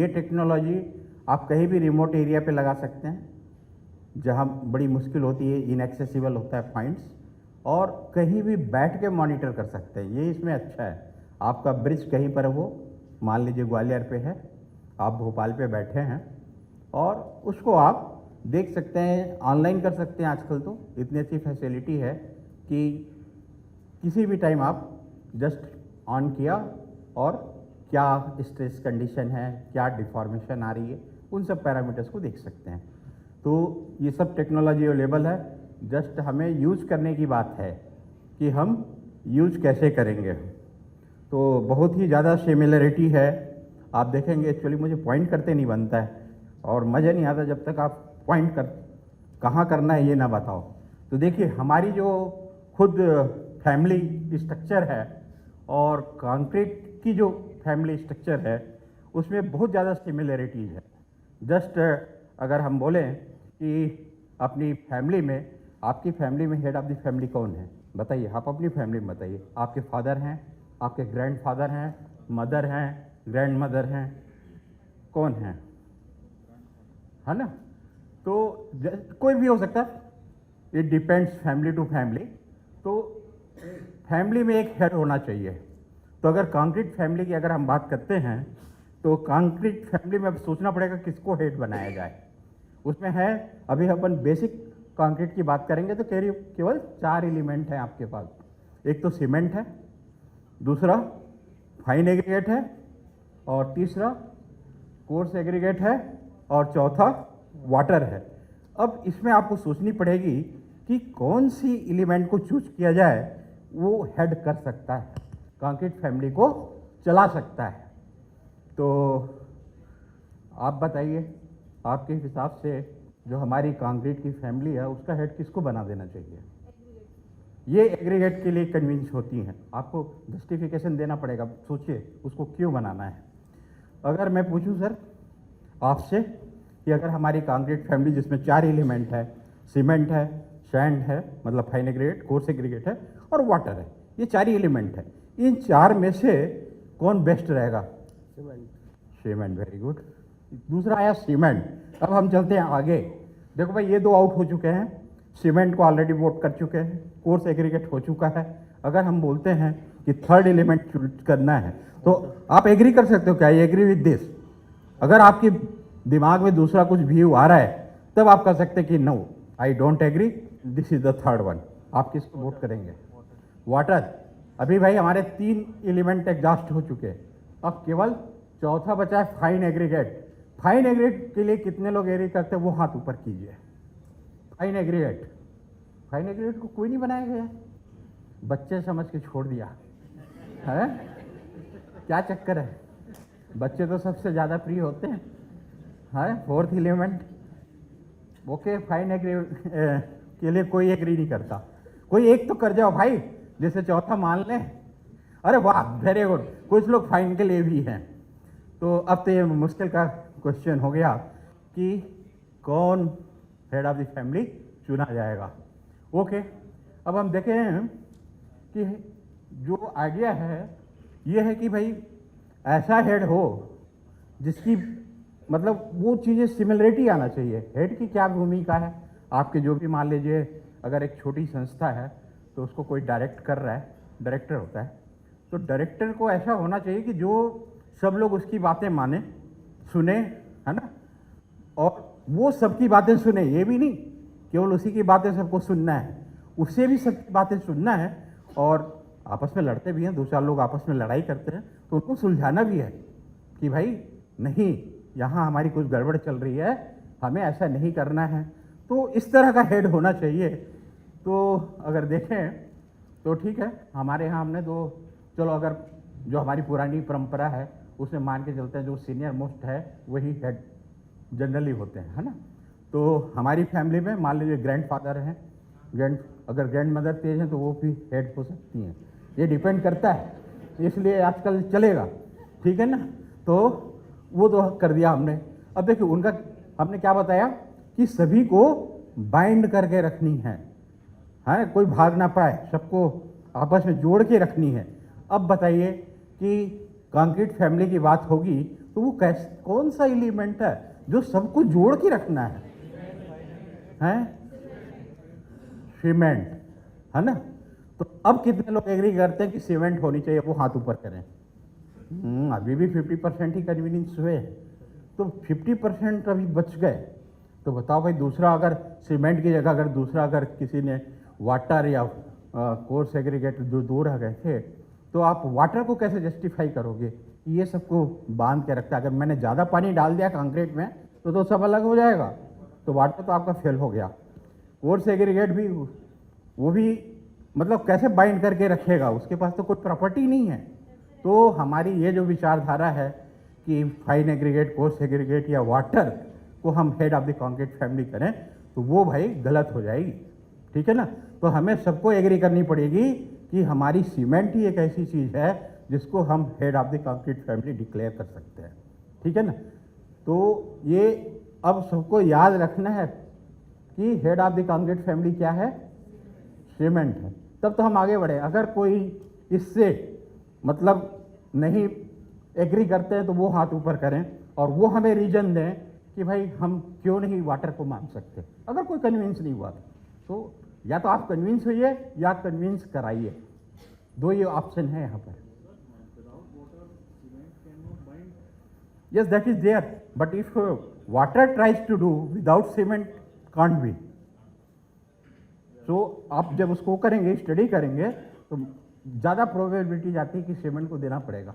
ये टेक्नोलॉजी आप कहीं भी रिमोट एरिया पे लगा सकते हैं जहाँ बड़ी मुश्किल होती है, इनएक्सेसिबल होता है पॉइंट्स, और कहीं भी बैठ के मॉनिटर कर सकते हैं। ये इसमें अच्छा है। आपका ब्रिज कहीं पर हो, मान लीजिए ग्वालियर पे है, आप भोपाल पे बैठे हैं और उसको आप देख सकते हैं, ऑनलाइन कर सकते हैं। आजकल तो इतनी अच्छी फैसिलिटी है कि किसी भी टाइम आप जस्ट ऑन किया और क्या स्ट्रेस कंडीशन है, क्या डिफॉर्मेशन आ रही है, उन सब पैरामीटर्स को देख सकते हैं। तो ये सब टेक्नोलॉजी अवेलेबल है, जस्ट हमें यूज़ करने की बात है कि हम यूज़ कैसे करेंगे। तो बहुत ही ज़्यादा सिमिलरिटी है। आप देखेंगे, एक्चुअली मुझे पॉइंट करते नहीं बनता है और मज़ा नहीं आता जब तक आप पॉइंट कर कहाँ करना है ये ना बताओ। तो देखिए, हमारी जो खुद फैमिली स्ट्रक्चर है और कंक्रीट की जो फैमिली स्ट्रक्चर है उसमें बहुत ज़्यादा सिमिलरिटीज़ है। जस्ट अगर हम बोलें कि अपनी फैमिली में, आपकी फैमिली में हेड ऑफ़ द फैमिली कौन है बताइए, आप अपनी फैमिली में बताइए। आपके फादर हैं, आपके ग्रैंडफादर हैं, मदर हैं, ग्रैंड मदर हैं, कौन हैं, है ना? तो कोई भी हो सकता है, it depends family to family. तो फैमिली में एक हेड होना चाहिए। तो अगर कंक्रीट फैमिली की अगर हम बात करते हैं तो कंक्रीट फैमिली में अब सोचना पड़ेगा किसको हेड बनाया जाए। उसमें है, अभी अपन बेसिक कंक्रीट की बात करेंगे तो केवल 4 एलिमेंट हैं आपके पास। एक तो सीमेंट है, दूसरा फाइन एग्रीगेट है, और तीसरा कोर्स एग्रीगेट है, और चौथा वाटर है। अब इसमें आपको सोचनी पड़ेगी कि कौन सी एलिमेंट को चूज किया जाए वो हेड कर सकता है, कंक्रीट फैमिली को चला सकता है। तो आप बताइए, आपके हिसाब से जो हमारी कंक्रीट की फैमिली है उसका हेड किसको बना देना चाहिए? ये एग्रीगेट के लिए कन्विंस होती हैं, आपको जस्टिफिकेशन देना पड़ेगा। सोचिए उसको क्यों बनाना है। अगर मैं पूछूं सर आपसे कि अगर हमारी कंक्रीट फैमिली जिसमें 4 एलिमेंट है, सीमेंट है, सैंड है मतलब फाइन एग्रीगेट, कोर्स एग्रीगेट है, और वाटर है, ये 4 ही एलिमेंट है, इन 4 में से कौन बेस्ट रहेगा? सीमेंट। Very good. दूसरा आया सीमेंट। अब हम चलते हैं आगे। देखो भाई, ये 2 आउट हो चुके हैं, सीमेंट को ऑलरेडी वोट कर चुके हैं, कोर्स एग्रीगेट हो चुका है। अगर हम बोलते हैं कि थर्ड एलिमेंट चूज करना है तो आप एग्री कर सकते हो क्या? I agree with this. अगर आपके दिमाग में दूसरा कुछ व्यू आ रहा है तब आप कह सकते हैं कि no, I don't agree, this is the third one. आप किसको वोट करेंगे? वाटर। अभी भाई हमारे 3 एलिमेंट एग्जॉस्ट हो चुके हैं, अब केवल चौथा बचा है फाइन एग्रीगेट। फाइन एग्रीगेट के लिए कितने लोग एग्री करते हैं वो हाथ ऊपर कीजिए। फाइन एग्रीगेट, फाइन एग्रीगेट को कोई नहीं बनाया गया, बच्चे समझ के छोड़ दिया है। क्या चक्कर है? बच्चे तो सबसे ज़्यादा प्रिय होते हैं। है fourth element. Okay, fine aggregate के लिए कोई एग्री नहीं करता। कोई एक तो कर जाओ भाई, जैसे चौथा मान लें। अरे वाह, वेरी गुड। कुछ लोग फाइन के लिए भी हैं। तो अब तो ये मुश्किल का क्वेश्चन हो गया कि कौन हेड ऑफ द फैमिली चुना जाएगा। ओके, अब हम देखें कि जो आइडिया है ये है कि भाई ऐसा हेड हो जिसकी मतलब वो चीज़ें सिमिलरिटी आना चाहिए। हेड की क्या भूमिका है आपके, जो भी मान लीजिए अगर एक छोटी संस्था है तो उसको कोई डायरेक्ट कर रहा है, डायरेक्टर होता है, तो डायरेक्टर को ऐसा होना चाहिए कि जो सब लोग उसकी बातें माने, सुने, है ना, और वो सबकी बातें सुने। ये भी नहीं केवल उसी की बातें सबको सुनना है, उससे भी सबकी बातें सुनना है। और आपस में लड़ते भी हैं, 2-4 लोग आपस में लड़ाई करते हैं तो उनको सुलझाना भी है कि भाई नहीं, यहाँ हमारी कुछ गड़बड़ चल रही है, हमें ऐसा नहीं करना है। तो इस तरह का हेड होना चाहिए। तो अगर देखें तो ठीक है, हमारे यहाँ हमने तो चलो, अगर जो हमारी पुरानी परंपरा है उसमें मान के चलते हैं जो सीनियर मोस्ट है वही हेड जनरली होते हैं, है ना। तो हमारी फैमिली में मान लीजिए ग्रैंडफादर हैं, अगर ग्रैंड मदर तेज हैं तो वो भी हेड हो सकती हैं। ये डिपेंड करता है, इसलिए आजकल चलेगा, ठीक है ना। तो वो तो कर दिया हमने। अब देखिए उनका हमने क्या बताया कि सभी को बाइंड करके रखनी है, कोई भाग ना पाए, सबको आपस में जोड़ के रखनी है। अब बताइए कि कंक्रीट फैमिली की बात होगी तो वो कौन सा एलिमेंट है जो सबको जोड़ के रखना है? सीमेंट, है ना? तो अब कितने लोग एग्री करते हैं कि सीमेंट होनी चाहिए? वो हाथ ऊपर करें। अभी भी 50% ही कन्वीनियंस हुए, तो 50% अभी बच गए। तो बताओ भाई, दूसरा अगर सीमेंट की जगह अगर दूसरा अगर किसी ने वाटर या कोर्स एग्रीगेट जो दूर रह गए थे, तो आप वाटर को कैसे जस्टिफाई करोगे? ये सबको बांध के रखता है। अगर मैंने ज़्यादा पानी डाल दिया कंक्रीट में तो सब अलग हो जाएगा, तो वाटर तो आपका फेल हो गया। कोर्स एग्रीगेट भी, वो भी मतलब कैसे बाइंड करके रखेगा? उसके पास तो कोई प्रॉपर्टी नहीं है। तो हमारी ये जो विचारधारा है कि फाइन एग्रीगेट, कोर्स एग्रीगेट या वाटर को हम head of the concrete family करें, तो वो भाई गलत हो जाएगी। ठीक है ना? तो हमें सबको एग्री करनी पड़ेगी कि हमारी सीमेंट ही एक ऐसी चीज़ है जिसको हम head of the concrete family declare कर सकते हैं। ठीक है ना? तो ये अब सबको याद रखना है कि head of the concrete family क्या है? सीमेंट है। तब तो हम आगे बढ़े। अगर कोई इससे मतलब नहीं एग्री करते हैं तो वो हाथ ऊपर करें और वो हमें रीजन दें कि भाई हम क्यों नहीं वाटर को मान सकते। अगर कोई कन्विंस नहीं हुआ तो या तो आप कन्विंस होइए या कन्विंस कराइए, दो ये ऑप्शन है यहाँ पर। Yes, that is there, but if water tries to do without cement can't be. तो आप जब उसको करेंगे, स्टडी करेंगे, तो ज़्यादा प्रोबेबिलिटी जाती है कि सीमेंट को देना पड़ेगा।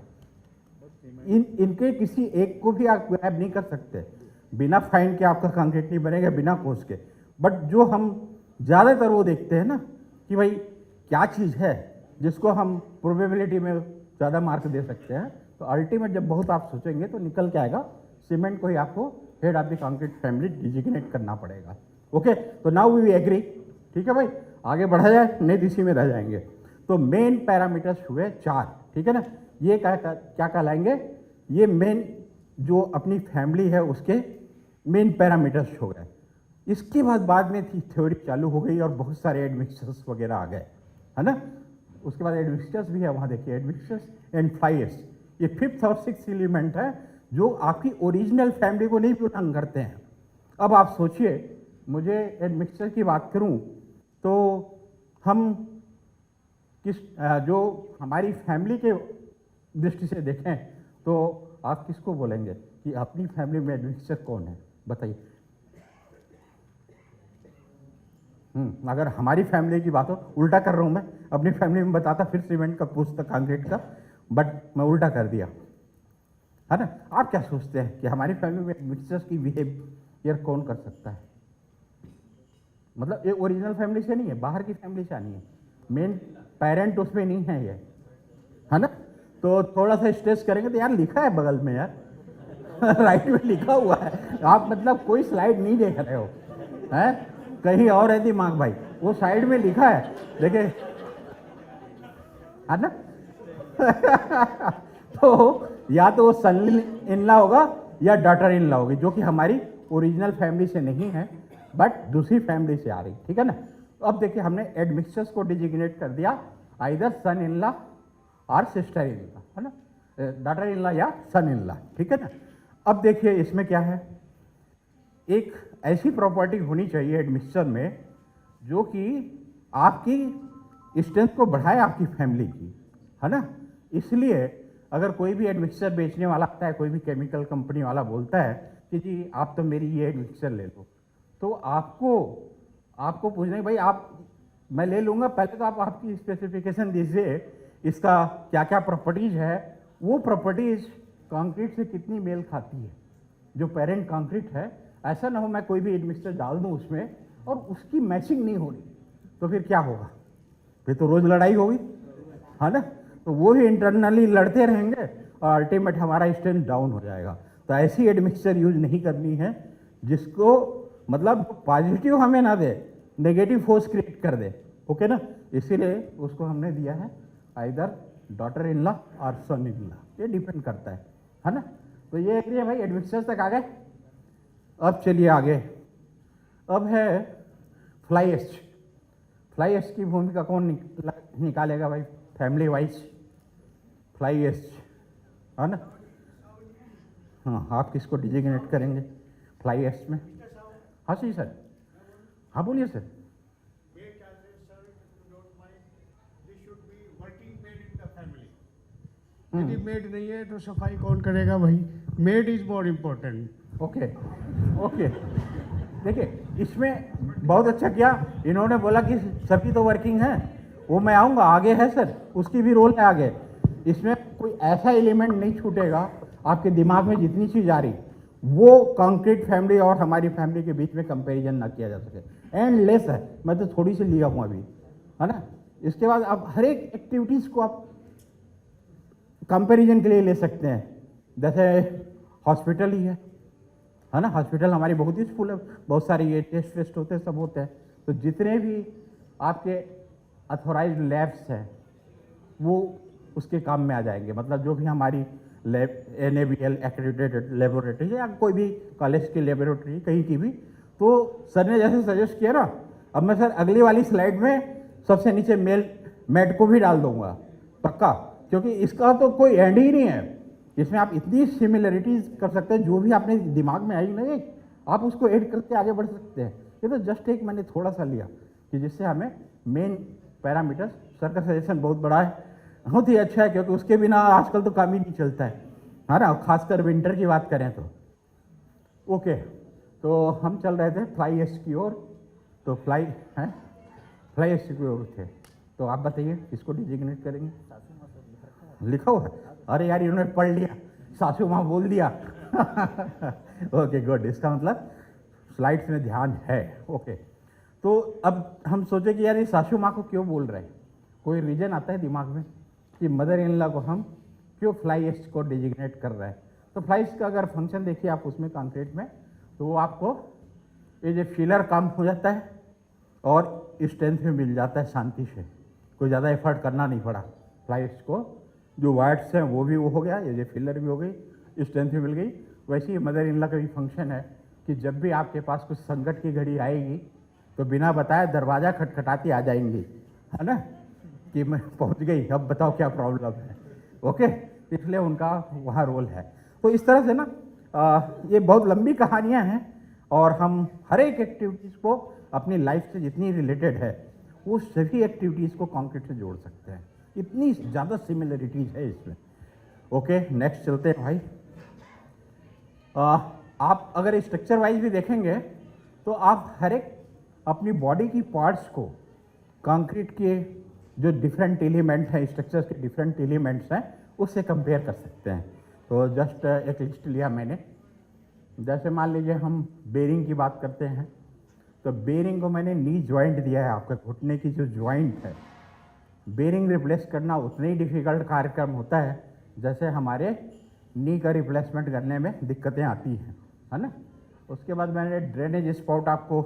इनके किसी एक को भी आप ग्रैब नहीं कर सकते। बिना फाइन के आपका कंक्रीट नहीं बनेगा, बिना कोर्स के। बट जो हम ज़्यादातर वो देखते हैं ना कि भाई क्या चीज़ है जिसको हम प्रोबेबिलिटी में ज़्यादा मार्क दे सकते हैं, तो अल्टीमेट जब बहुत आप सोचेंगे तो निकल के आएगा सीमेंट को ही आपको head of the concrete family designate करना पड़ेगा। ओके, तो नाउ वी एग्री। ठीक है भाई, आगे बढ़ा जाए, नहीं इसी में रह जाएंगे। तो मेन पैरामीटर्स हुए 4। ठीक है ना? ये क्या कहलाएंगे? ये मेन जो अपनी फैमिली है उसके मेन पैरामीटर्स हो गए। इसके बाद में थ्योरी चालू हो गई और बहुत सारे एडमिक्सचर्स वगैरह आ गए, है ना? उसके बाद एडमिक्सचर्स भी है, वहाँ देखिए एडमिक्सचर्स एंड फ्लाइएस। ये 5th और 6th एलिमेंट है जो आपकी ओरिजिनल फैमिली को नहीं बिलोंग करते हैं। अब आप सोचिए, मुझे एडमिक्सचर की बात करूं तो हम किस जो हमारी फैमिली के दृष्टि से देखें तो आप किसको बोलेंगे कि अपनी फैमिली में एडमिक्सचर कौन है? बताइए। अगर हमारी फैमिली की बात हो, उल्टा कर रहा हूं मैं, अपनी फैमिली में बताता फिर सीमेंट का पूछता कंक्रीट का, बट मैं उल्टा कर दिया, है ना? आप क्या सोचते हैं कि हमारी फैमिली में एडमिक्सचर्स की बिहेवियर कौन कर सकता है? मतलब ये ओरिजिनल फैमिली से नहीं है, बाहर की फैमिली से आनी है। मेन पेरेंट उसमें नहीं है ये, है ना? तो थोड़ा सा स्ट्रेस करेंगे तो यार लिखा है बगल में यार राइट में लिखा हुआ है। आप मतलब कोई स्लाइड नहीं देख रहे हो, है कहीं और है दिमाग भाई, वो साइड में लिखा है, देखिए, है ना? तो या तो वो सन इन लॉ होगा या डॉटर इन लॉ होगी, जो कि हमारी ओरिजिनल फैमिली से नहीं है बट दूसरी फैमिली से आ रही। ठीक है ना? तो अब देखिए, हमने एडमिक्सचर्स को डिजिग्नेट कर दिया, आइदर सन इन लॉ और सिस्टर इन लॉ, है ना? डॉटर इन लॉ या सन इन लॉ। ठीक है ना? अब देखिए इसमें क्या है, एक ऐसी प्रॉपर्टी होनी चाहिए एडमिक्सचर में जो कि आपकी स्ट्रेंथ को बढ़ाए आपकी फैमिली की, है ना? इसलिए अगर कोई भी एडमिक्सचर बेचने वाला आता है, कोई भी केमिकल कंपनी वाला बोलता है कि जी आप तो मेरी ये एडमिक्सचर ले लो, तो आपको पूछना है भाई मैं ले लूँगा, पहले तो आप आपकी स्पेसिफिकेशन दीजिए, इसका क्या क्या प्रॉपर्टीज़ है, वो प्रॉपर्टीज़ कंक्रीट से कितनी मेल खाती है, जो पेरेंट कंक्रीट है। ऐसा ना हो मैं कोई भी एडमिक्सचर डाल दूँ उसमें और उसकी मैचिंग नहीं हो रही, तो फिर क्या होगा? फिर तो रोज़ लड़ाई होगी, है ना? तो वो ही इंटरनली लड़ते रहेंगे और अल्टीमेट हमारा स्ट्रेंथ डाउन हो जाएगा। तो ऐसी एडमिक्सचर यूज नहीं करनी है जिसको मतलब पॉजिटिव हमें ना दे, नेगेटिव फोर्स क्रिएट कर दे। ओके ना? इसीलिए उसको हमने दिया है आइदर डॉटर इन लॉ और सन इन लॉ, ये डिपेंड करता है ना? तो ये एग्री है भाई, एडमिक्सचर्स तक आ गए। अब चलिए आगे, अब है फ्लाई एश। फ्लाई एश की भूमिका कौन निकालेगा भाई फैमिली वाइज? फ्लाई एश, है ना? हाँ, आप किसको डिजिग्नेट करेंगे फ्लाई एस्ट में? हाँ जी सर, हाँ बोलिए सर। यदि मेड नहीं है तो सफाई कौन करेगा भाई? Made is more important. Okay okay, देखिए इसमें बहुत अच्छा किया, इन्होंने बोला कि सभी तो वर्किंग है, वो मैं आऊँगा आगे है सर, उसकी भी रोल है आगे। इसमें कोई ऐसा एलिमेंट नहीं छूटेगा आपके दिमाग में, जितनी चीज़ आ रही वो कंक्रीट फैमिली और हमारी फैमिली के बीच में कंपैरिजन ना किया जा सके। एंडलेस है, मैं तो थोड़ी सी लिया हूँ अभी, है ना। इसके बाद आप हर एक एक्टिविटीज़ को आप कंपैरिजन के लिए ले सकते हैं। जैसे हॉस्पिटल ही है ना, हॉस्पिटल हमारी बहुत यूजफुल है, बहुत सारे ये टेस्ट वेस्ट होते हैं, सब होते हैं। तो जितने भी आपके अथोराइज्ड लैब्स हैं वो उसके काम में आ जाएंगे। मतलब जो भी हमारी लैब NABL एक्रेडिटेड लेबोरेटरी या कोई भी कॉलेज की लेबोरेटरी कहीं की भी, तो सर ने जैसे सजेस्ट किया ना, अब मैं सर अगली वाली स्लाइड में सबसे नीचे मेड को भी डाल दूंगा पक्का, क्योंकि इसका तो कोई एंड ही नहीं है। इसमें आप इतनी सिमिलरिटीज कर सकते हैं, जो भी आपने दिमाग में आई ना आप उसको ऐड करके आगे बढ़ सकते हैं। ये तो जस्ट एक मैंने थोड़ा सा लिया कि जिससे हमें मेन पैरामीटर्स, सर का सजेशन बहुत बड़ा है, बहुत ही अच्छा है, क्योंकि उसके बिना आजकल तो काम ही नहीं चलता है ना, खासकर विंटर की बात करें तो। ओके, तो हम चल रहे थे फ्लाई एस्ट की ओर, तो फ्लाई एस्ट की ओर थे। तो आप बताइए किसको डिजिग्नेट करेंगे? लिखा हुआ है? अरे यार इन्होंने पढ़ लिया, सासू माँ बोल दिया। ओके गुड, इसका मतलब स्लाइड्स में ध्यान है। ओके, तो अब हम सोचे कि यार ये सासू माँ को क्यों बोल रहे हैं, कोई रीजन आता है दिमाग में कि मदर इन लॉ को हम क्यों फ्लाई एस्ट को डिजिग्नेट कर रहे हैं। तो फ्लाई एस्ट का अगर फंक्शन देखिए आप उसमें कंक्रीट में, तो वो आपको ये जो फीलर काम हो जाता है और स्ट्रेंथ में मिल जाता है शांति से, कोई ज़्यादा एफर्ट करना नहीं पड़ा। फ्लाई एस्ट को जो वाइट्स हैं वो भी वो हो गया, ये जो फिलर भी हो गई, स्ट्रेंथ भी मिल गई। वैसे ही मदर इन लॉ का भी फंक्शन है कि जब भी आपके पास कुछ संकट की घड़ी आएगी तो बिना बताए दरवाज़ा खटखटाती आ जाएंगी, है ना, कि मैं पहुंच गई, अब बताओ क्या प्रॉब्लम है। ओके, इसलिए उनका वहाँ रोल है। तो इस तरह से ना ये बहुत लंबी कहानियाँ हैं और हम हर एक एक्टिविटीज़ को अपनी लाइफ से जितनी रिलेटेड है वो सभी एक्टिविटीज़ को कॉन्क्रीट से जोड़ सकते हैं, इतनी ज़्यादा सिमिलरिटीज़ है इसमें। ओके, नेक्स्ट चलते हैं भाई। आप अगर स्ट्रक्चर वाइज भी देखेंगे तो आप हर एक अपनी बॉडी की पार्ट्स को कंक्रीट के जो डिफरेंट एलिमेंट हैं, स्ट्रक्चर्स के डिफरेंट एलिमेंट्स हैं, उससे कंपेयर कर सकते हैं। तो जस्ट एक लिस्ट लिया मैंने। जैसे मान लीजिए हम बेरिंग की बात करते हैं, तो बेरिंग को मैंने नी जॉइंट दिया है, आपके घुटने की जो जॉइंट है, बेरिंग रिप्लेस करना उतना ही डिफ़िकल्ट कार्यक्रम होता है जैसे हमारे नी का रिप्लेसमेंट करने में दिक्कतें आती हैं, है ना। उसके बाद मैंने ड्रेनेज स्पॉट आपको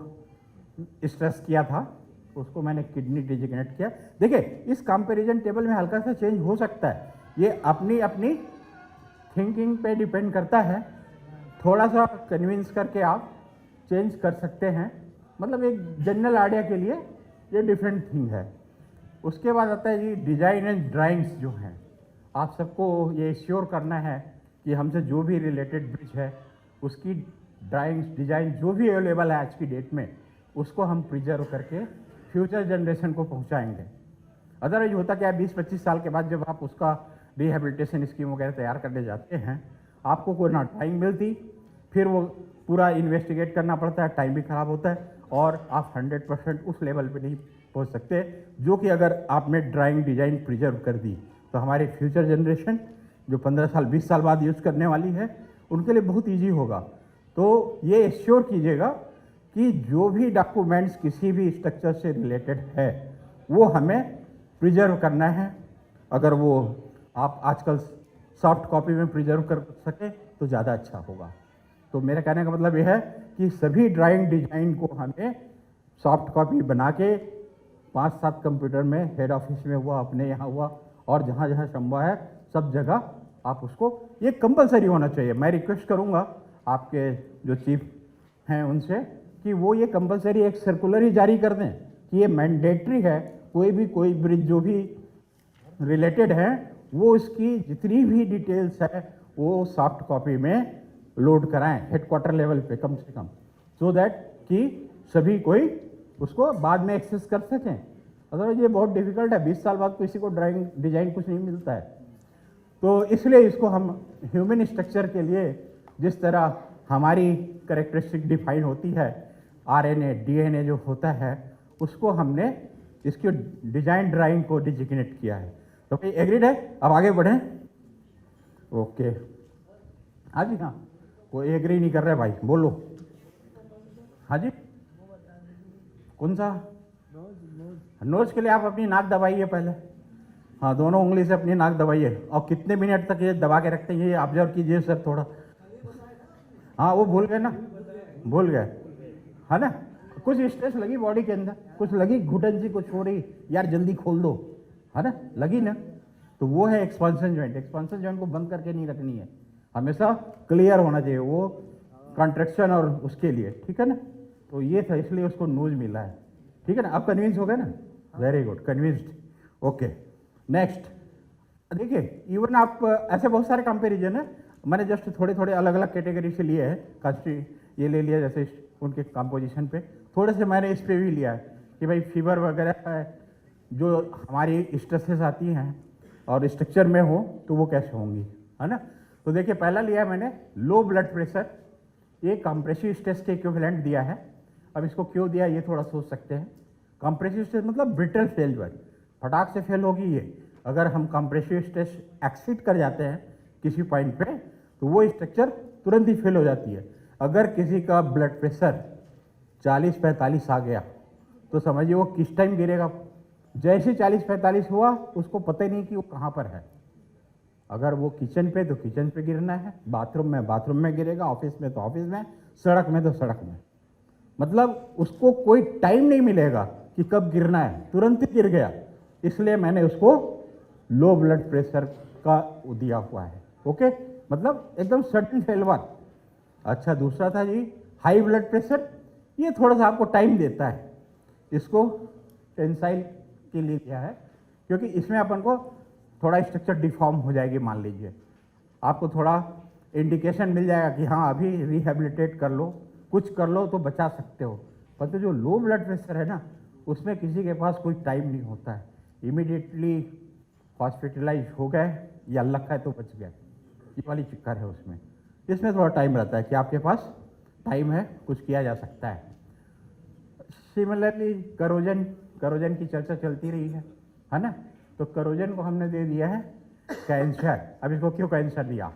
स्ट्रेस किया था, उसको मैंने किडनी डिजिग्नेट किया। देखिए इस कंपैरिजन टेबल में हल्का सा चेंज हो सकता है, ये अपनी अपनी थिंकिंग पे डिपेंड करता है, थोड़ा सा कन्विंस करके आप चेंज कर सकते हैं। मतलब एक जनरल आइडिया के लिए ये डिफरेंट थिंग है। उसके बाद आता है जी डिज़ाइन एंड ड्राइंग्स जो हैं, आप सबको ये श्योर करना है कि हमसे जो भी रिलेटेड ब्रिज है उसकी ड्राइंग्स डिज़ाइन जो भी अवेलेबल है आज की डेट में, उसको हम प्रिजर्व करके फ्यूचर जनरेशन को पहुंचाएंगे। अदरवाइज होता क्या है, 20-25 साल के बाद जब आप उसका रिहेबिलिटेशन स्कीम वगैरह तैयार करने जाते हैं, आपको कोई ना ड्राइंग मिलती, फिर वो पूरा इन्वेस्टिगेट करना पड़ता है, टाइम भी खराब होता है और आप 100% उस लेवल पे नहीं पहुंच सकते जो कि अगर आपने ड्राइंग डिजाइन प्रिजर्व कर दी तो हमारी फ्यूचर जनरेशन जो 15 साल 20 साल बाद यूज़ करने वाली है उनके लिए बहुत ईजी होगा। तो ये एश्योर कीजिएगा कि जो भी डॉक्यूमेंट्स किसी भी स्ट्रक्चर से रिलेटेड है वो हमें प्रिजर्व करना है। अगर वो आप आजकल सॉफ्ट कॉपी में प्रिजर्व कर सकें तो ज़्यादा अच्छा होगा। तो मेरा कहने का मतलब यह है कि सभी ड्राइंग डिजाइन को हमें सॉफ्ट कॉपी बना के 5-7 कंप्यूटर में, हेड ऑफिस में हुआ, अपने यहाँ हुआ और जहाँ जहाँ संभव है सब जगह आप उसको, ये कंपलसरी होना चाहिए। मैं रिक्वेस्ट करूँगा आपके जो चीफ हैं उनसे कि वो ये कंपलसरी एक सर्कुलर ही जारी कर दें कि ये मैंडेटरी है, कोई ब्रिज जो भी रिलेटेड है वो इसकी जितनी भी डिटेल्स है वो सॉफ्ट कॉपी में लोड कराएं हेडक्वार्टर लेवल पे कम से कम, सो दैट कि सभी कोई उसको बाद में एक्सेस कर सकें। अदरवाइज ये बहुत डिफिकल्ट है, 20 साल बाद किसी को ड्राइंग डिजाइन कुछ नहीं मिलता है। तो इसलिए इसको हम ह्यूमन स्ट्रक्चर के लिए जिस तरह हमारी करेक्टरिस्टिक डिफाइन होती है, आरएनए डीएनए जो होता है, उसको हमने इसकी डिजाइन ड्राइंग को डिजिग्नेट किया है। तो भाई एग्रीड है? अब आगे बढ़ें। ओके, हाँ जी, हाँ, कोई एग्री नहीं कर रहा है भाई, बोलो। हाँ जी, कौन सा? नोज के लिए आप अपनी नाक दबाइए पहले। हाँ, दोनों उंगली से अपनी नाक दबाइए। और कितने मिनट तक ये दबा के रखते हैं ये ऑब्जर्व कीजिए सर थोड़ा। हाँ, वो भूल गए ना, भूल गए, है ना? कुछ स्ट्रेस लगी बॉडी के अंदर, कुछ लगी घुटन सी कुछ हो रही, यार जल्दी खोल दो, है ना, लगी ना, तो वो है एक्सपांशन जॉइंट। एक्सपांशन जॉइंट को बंद करके नहीं रखनी है, हमेशा क्लियर होना चाहिए वो कॉन्ट्रैक्शन और उसके लिए, ठीक है ना। तो ये था, इसलिए उसको नोज मिला है, ठीक है ना। आप कन्विंस हो गए ना? Very good, convinced. Okay, next देखिए, इवन आप ऐसे बहुत सारे कंपेरिजन है, मैंने जस्ट थोड़े थोड़े अलग अलग कैटेगरी से लिए हैं। ये ले लिया जैसे उनके कंपोजिशन पे, थोड़े से मैंने इस पे भी लिया है कि भाई फीवर वगैरह है जो हमारी स्ट्रेसेस आती हैं और स्ट्रक्चर में हो तो वो कैसे होंगी, है ना। तो देखिए, पहला लिया है मैंने लो ब्लड प्रेशर, ये कंप्रेसिव स्ट्रेस के इक्विवेलेंट दिया है। अब इसको क्यों दिया ये थोड़ा सोच सकते हैं। कंप्रेसिव स्ट्रेस मतलब ब्रिटल फेल्यूर, फटाक से फेल होगी ये। अगर हम कंप्रेसिव स्ट्रेस एक्सीड कर जाते हैं किसी पॉइंट पे तो वो स्ट्रक्चर तुरंत ही फेल हो जाती है। अगर किसी का ब्लड प्रेशर 40-45 आ गया तो समझिए वो किस टाइम गिरेगा। जैसे 40-45 हुआ उसको पता ही नहीं कि वो कहाँ पर है। अगर वो किचन पे तो किचन पे गिरना है, बाथरूम में गिरेगा, ऑफिस में तो ऑफिस में, सड़क में तो सड़क में। मतलब उसको कोई टाइम नहीं मिलेगा कि कब गिरना है, तुरंत ही गिर गया। इसलिए मैंने उसको लो ब्लड प्रेशर का दिया हुआ है। ओके, मतलब एकदम सडन फेलवर। अच्छा, दूसरा था जी हाई ब्लड प्रेशर, ये थोड़ा सा आपको टाइम देता है। इसको टेंसाइल के लिए दिया है क्योंकि इसमें अपन को थोड़ा स्ट्रक्चर डिफॉर्म हो जाएगी, मान लीजिए आपको थोड़ा इंडिकेशन मिल जाएगा कि हाँ अभी रिहेबिलिटेट कर लो, कुछ कर लो तो बचा सकते हो। पर तो जो लो ब्लड प्रेशर है ना, उसमें किसी के पास कोई टाइम नहीं होता है, इमीडिएटली हॉस्पिटलाइज हो गए या अल्लाह है तो बच गए, ये वाली चक्कर है उसमें। इसमें थोड़ा टाइम रहता है कि आपके पास टाइम है, कुछ किया जा सकता है। सिमिलरली करोजन की चर्चा चलती रही है ना। तो करोजन को हमने दे दिया है कैंसर। अब इसको क्यों कैंसर दिया?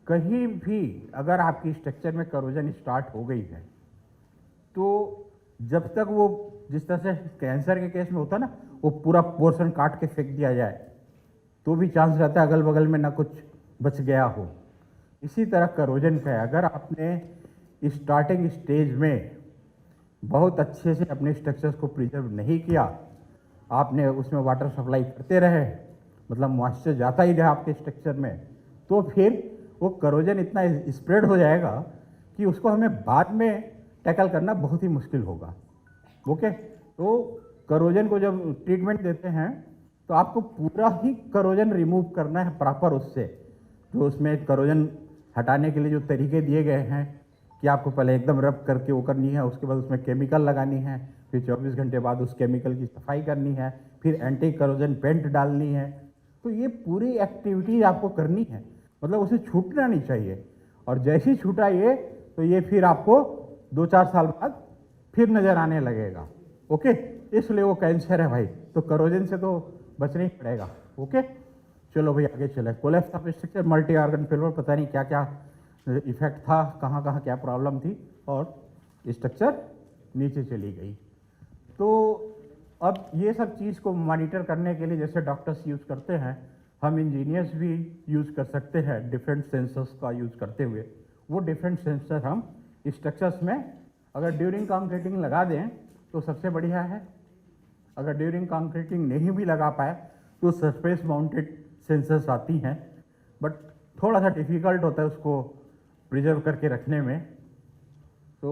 कहीं भी अगर आपकी स्ट्रक्चर में करोजन स्टार्ट हो गई है तो जब तक वो, जिस तरह से कैंसर के केस में होता है ना, वो पूरा पोर्शन काट के फेंक दिया जाए तो भी चांस रहता है अगल बगल में ना कुछ बच गया हो। इसी तरह करोजन का है, अगर आपने स्टार्टिंग स्टेज में बहुत अच्छे से अपने स्ट्रक्चर्स को प्रिजर्व नहीं किया, आपने उसमें वाटर सप्लाई करते रहे, मतलब मॉइस्चर जाता ही रहा आपके स्ट्रक्चर में, तो फिर वो करोजन इतना स्प्रेड हो जाएगा कि उसको हमें बाद में टैकल करना बहुत ही मुश्किल होगा। ओके, तो करोजन को जब ट्रीटमेंट देते हैं तो आपको पूरा ही करोजन रिमूव करना है प्रॉपर उससे। जो उसमें करोजन हटाने के लिए जो तरीके दिए गए हैं कि आपको पहले एकदम रब करके वो करनी है, उसके बाद उसमें केमिकल लगानी है, फिर 24 घंटे बाद उस केमिकल की सफाई करनी है, फिर एंटी करोजन पेंट डालनी है। तो ये पूरी एक्टिविटी आपको करनी है, मतलब उसे छूटना नहीं चाहिए। और जैसे ही छूटा ये तो ये फिर आपको 2-4 साल बाद फिर नज़र आने लगेगा। ओके, इसलिए वो कैंसर है भाई, तो करोजन से तो बचना ही पड़ेगा। ओके, चलो भाई आगे चले। Collapse of structure, multi organ failure, पता नहीं क्या क्या इफेक्ट था, कहाँ कहाँ क्या प्रॉब्लम थी और स्ट्रक्चर नीचे चली गई। तो अब ये सब चीज़ को मॉनिटर करने के लिए जैसे डॉक्टर्स यूज़ करते हैं, हम इंजीनियर्स भी यूज़ कर सकते हैं डिफरेंट सेंसर्स का यूज़ करते हुए। वो डिफरेंट सेंसर हम स्ट्रक्चर्स में अगर ड्यूरिंग कंक्रीटिंग लगा दें तो सबसे बढ़िया है। अगर ड्यूरिंग कंक्रीटिंग नहीं भी लगा पाए तो सरफेस माउंटेड सेंसर्स आती हैं, बट थोड़ा सा डिफ़िकल्ट होता है उसको प्रिजर्व करके रखने में। तो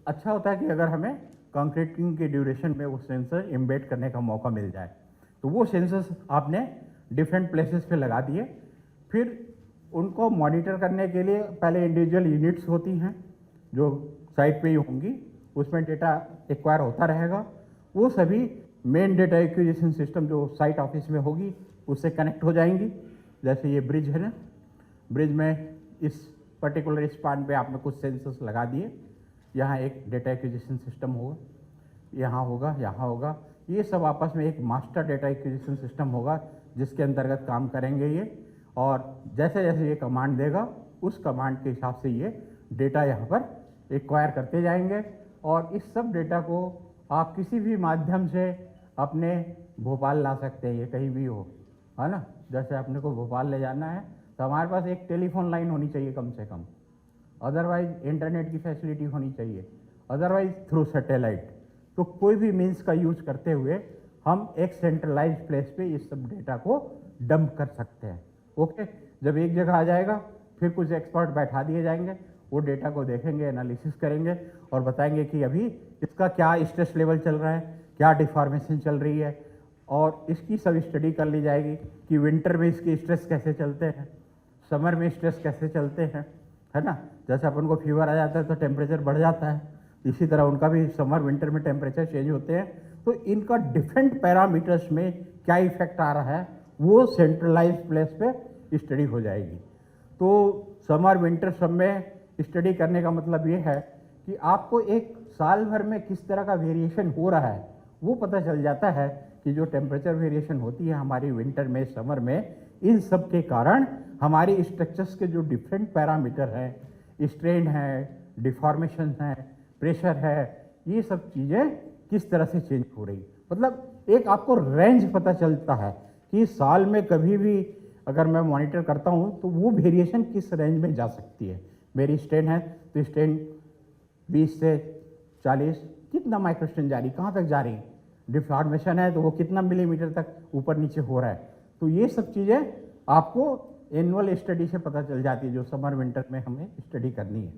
अच्छा होता है कि अगर हमें कंक्रीटिंग के ड्यूरेशन में वो सेंसर एम्बेड करने का मौका मिल जाए। तो वो सेंसर्स आपने डिफरेंट प्लेसेस पे लगा दिए, फिर उनको मॉनिटर करने के लिए पहले इंडिविजुअल यूनिट्स होती हैं जो साइट पे ही होंगी, उसमें डेटा एक्वायर होता रहेगा। वो सभी मेन डेटा एक्विजिशन सिस्टम जो साइट ऑफिस में होगी उससे कनेक्ट हो जाएंगी। जैसे ये ब्रिज है ना, ब्रिज में इस पर्टिकुलर स्पान पे आपने कुछ सेंसर्स लगा दिए, यहाँ एक डेटा एक्विजिशन सिस्टम होगा, यहाँ होगा, यहाँ होगा, ये सब आपस में एक मास्टर डेटा एक्विजिशन सिस्टम होगा जिसके अंतर्गत काम करेंगे ये। और जैसे जैसे ये कमांड देगा उस कमांड के हिसाब से ये डेटा यहाँ पर एक्वायर करते जाएंगे। और इस सब डेटा को आप किसी भी माध्यम से अपने भोपाल ला सकते हैं, ये कहीं भी हो, है ना। जैसे अपने को भोपाल ले जाना है तो हमारे पास एक टेलीफोन लाइन होनी चाहिए कम से कम, अदरवाइज इंटरनेट की फैसिलिटी होनी चाहिए, अदरवाइज थ्रू सैटेलाइट। तो कोई भी मीन्स का यूज करते हुए हम एक सेंट्रलाइज प्लेस पे इस सब डेटा को डंप कर सकते हैं। ओके, जब एक जगह आ जाएगा फिर कुछ एक्सपर्ट बैठा दिए जाएंगे, वो डेटा को देखेंगे, एनालिसिस करेंगे और बताएंगे कि अभी इसका क्या स्ट्रेस लेवल चल रहा है, क्या डिफॉर्मेशन चल रही है, और इसकी सब स्टडी कर ली जाएगी कि विंटर में इसके स्ट्रेस कैसे चलते हैं, समर में स्ट्रेस कैसे चलते हैं, है ना। जैसे अपन को फीवर आ जाता है तो टेम्परेचर बढ़ जाता है, इसी तरह उनका भी समर विंटर में टेम्परेचर चेंज होते हैं। तो इनका डिफरेंट पैरामीटर्स में क्या इफेक्ट आ रहा है वो सेंट्रलाइज प्लेस पे स्टडी हो जाएगी। तो समर विंटर सब में स्टडी करने का मतलब ये है कि आपको एक साल भर में किस तरह का वेरिएशन हो रहा है वो पता चल जाता है कि जो टेम्परेचर वेरिएशन होती है हमारी विंटर में, समर में, इन सब के कारण हमारी स्ट्रक्चर्स के जो डिफरेंट पैरामीटर हैं, स्ट्रेन है, डिफॉर्मेशन है, प्रेशर है, ये सब चीज़ें किस तरह से चेंज हो रही। मतलब एक आपको रेंज पता चलता है कि साल में कभी भी अगर मैं मॉनिटर करता हूँ तो वो वेरिएशन किस रेंज में जा सकती है। मेरी स्ट्रेन है तो स्ट्रेन 20 से 40 कितना माइक्रोस्ट्रेन जा रही, कहाँ तक जा रही, डिफॉर्मेशन है तो वो कितना मिलीमीटर तक ऊपर नीचे हो रहा है। तो ये सब चीज़ें आपको एनुअल स्टडी से पता चल जाती है जो समर विंटर में हमें स्टडी करनी है।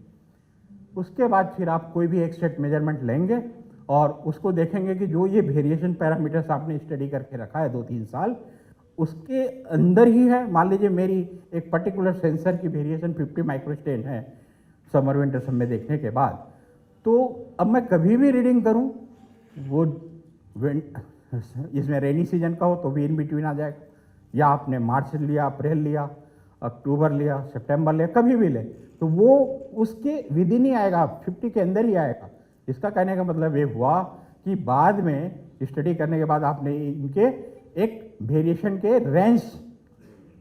उसके बाद फिर आप कोई भी एक सेट मेजरमेंट लेंगे और उसको देखेंगे कि जो ये वेरिएशन पैरामीटर्स आपने स्टडी करके रखा है 2-3 साल, उसके अंदर ही है। मान लीजिए मेरी एक पर्टिकुलर सेंसर की वेरिएशन 50 माइक्रोस्ट्रेन है समर विंटर सब में देखने के बाद, तो अब मैं कभी भी रीडिंग करूं वो इसमें रेनी सीजन का हो तो भी इन बिटवीन आ जाएगा, या आपने मार्च लिया, अप्रैल लिया, अक्टूबर लिया, सितंबर लिया, कभी भी ले तो वो उसके विद इन ही आएगा, 50 के अंदर ही आएगा। इसका कहने का मतलब ये हुआ कि बाद में स्टडी करने के बाद आपने इनके एक वेरिएशन के रेंज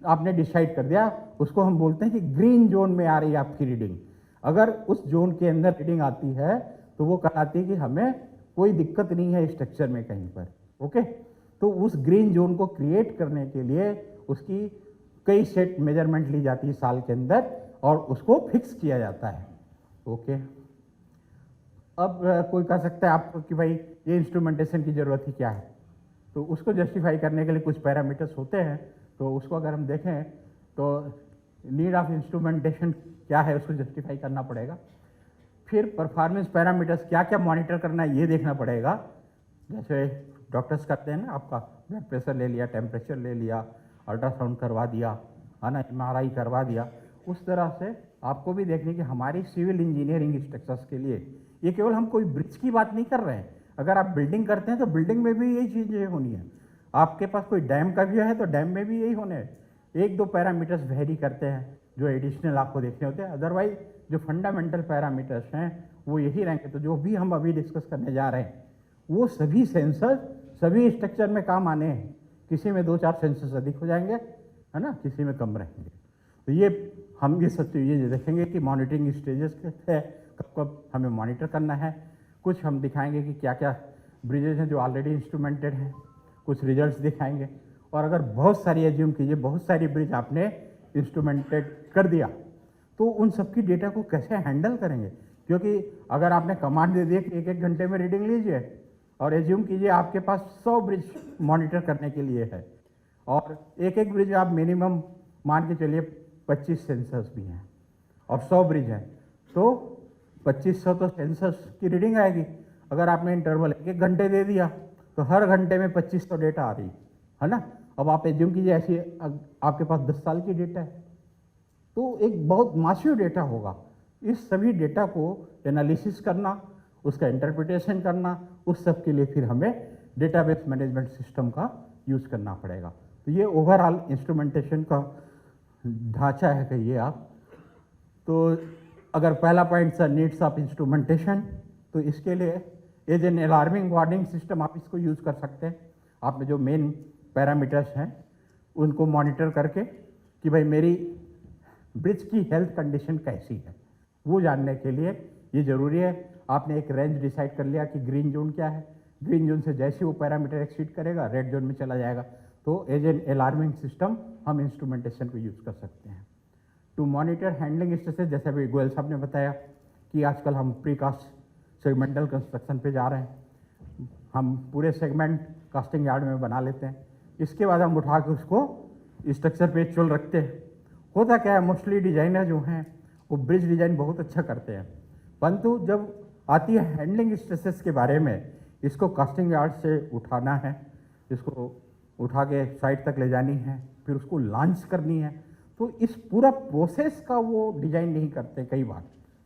आपने डिसाइड कर दिया, उसको हम बोलते हैं कि ग्रीन जोन में आ रही है आपकी रीडिंग। अगर उस जोन के अंदर रीडिंग आती है तो वो कहलाती है कि हमें कोई दिक्कत नहीं है स्ट्रक्चर में कहीं पर। ओके, तो उस ग्रीन जोन को क्रिएट करने के लिए उसकी कई सेट मेजरमेंट ली जाती है साल के अंदर और उसको फिक्स किया जाता है। ओके, अब कोई कह सकता है आपको कि भाई ये इंस्ट्रूमेंटेशन की ज़रूरत ही क्या है, तो उसको जस्टिफाई करने के लिए कुछ पैरामीटर्स होते हैं। तो उसको अगर हम देखें तो नीड ऑफ इंस्ट्रूमेंटेशन क्या है उसको जस्टिफाई करना पड़ेगा। फिर परफॉर्मेंस पैरामीटर्स क्या क्या मॉनिटर करना है ये देखना पड़ेगा। जैसे डॉक्टर्स करते हैं ना, आपका ब्लड प्रेशर ले लिया, टेम्परेचर ले लिया, अल्ट्रासाउंड करवा दिया, है ना, MRI करवा दिया, उस तरह से आपको भी देखने की हमारी सिविल इंजीनियरिंग स्ट्रक्चर्स के लिए ये केवल हम कोई ब्रिज की बात नहीं कर रहे हैं। अगर आप बिल्डिंग करते हैं तो बिल्डिंग में भी यही चीज़ें होनी है। आपके पास कोई डैम का व्यू है तो डैम में भी यही होने है। 1-2 पैरामीटर्स वेरी करते हैं जो एडिशनल आपको देखने होते हैं, अदरवाइज जो फंडामेंटल पैरामीटर्स हैं वो यही रहेंगे। तो जो भी हम अभी डिस्कस करने जा रहे हैं वो सभी सेंसर सभी स्ट्रक्चर में काम आने हैं। किसी में 2-4 सेंसर्स अधिक हो जाएंगे, है ना, किसी में कम रहेंगे। तो ये हम ये सब चीज़ें देखेंगे कि मॉनिटरिंग स्टेजेस है, कब कब हमें मॉनिटर करना है। कुछ हम दिखाएंगे कि क्या क्या ब्रिजेज हैं जो ऑलरेडी इंस्ट्रूमेंटेड हैं, कुछ रिजल्ट्स दिखाएंगे। और अगर बहुत सारी एज्यूम कीजिए बहुत सारी ब्रिज आपने इंस्ट्रूमेंटेड कर दिया तो उन सबकी डेटा को कैसे हैंडल करेंगे। क्योंकि अगर आपने कमांड दे दिया कि 1-1 घंटे में रीडिंग लीजिए और एज्यूम कीजिए आपके पास 100 ब्रिज मॉनिटर करने के लिए है और एक ब्रिज आप मिनिमम मान के चलिए 25 सेंसर्स भी हैं और 100 ब्रिज हैं तो 2500 तो सेंसर्स की रीडिंग आएगी। अगर आपने इंटरवल 1-1 घंटे दे दिया तो हर घंटे में 2500 डेटा आ रही है ना। अब आप एज्यूम कीजिए ऐसी आपके पास 10 साल की डेटा है तो एक बहुत मासिव डेटा होगा। इस सभी डेटा को एनालिसिस करना, उसका इंटरप्रिटेशन करना, उस सब के लिए फिर हमें डेटाबेस मैनेजमेंट सिस्टम का यूज़ करना पड़ेगा। तो ये ओवरऑल इंस्ट्रूमेंटेशन का ढांचा है, कहिए आप। तो अगर पहला point sir needs of instrumentation, तो इसके लिए as an alarming warning system आप इसको यूज़ कर सकते हैं। आपने जो मेन पैरामीटर्स हैं उनको मॉनिटर करके कि भाई मेरी ब्रिज की हेल्थ कंडीशन कैसी है, वो जानने के लिए ये ज़रूरी है। आपने एक रेंज डिसाइड कर लिया कि ग्रीन जोन क्या है, ग्रीन जोन से जैसे वो पैरामीटर एक्सीड करेगा रेड जोन में चला जाएगा। तो एज एन अलार्मिंग सिस्टम हम इंस्ट्रूमेंटेशन को यूज़ कर सकते हैं। टू मॉनिटर हैंडलिंग स्ट्रेसेस, जैसे अभी गोयल साहब ने बताया कि आजकल हम प्रीकास्ट सेगमेंटल कंस्ट्रक्शन पे जा रहे हैं। हम पूरे सेगमेंट कास्टिंग यार्ड में बना लेते हैं, इसके बाद हम उठा के उसको स्ट्रक्चर पे चुल रखते हैं। होता क्या है, मोस्टली डिजाइनर जो हैं वो ब्रिज डिजाइन बहुत अच्छा करते हैं, परंतु जब आती है हैंडलिंग स्ट्रेसेस के बारे में, इसको कास्टिंग यार्ड से उठाना है, इसको उठा के साइड तक ले जानी है, फिर उसको लॉन्च करनी है, तो इस पूरा प्रोसेस का वो डिजाइन नहीं करते कई बार,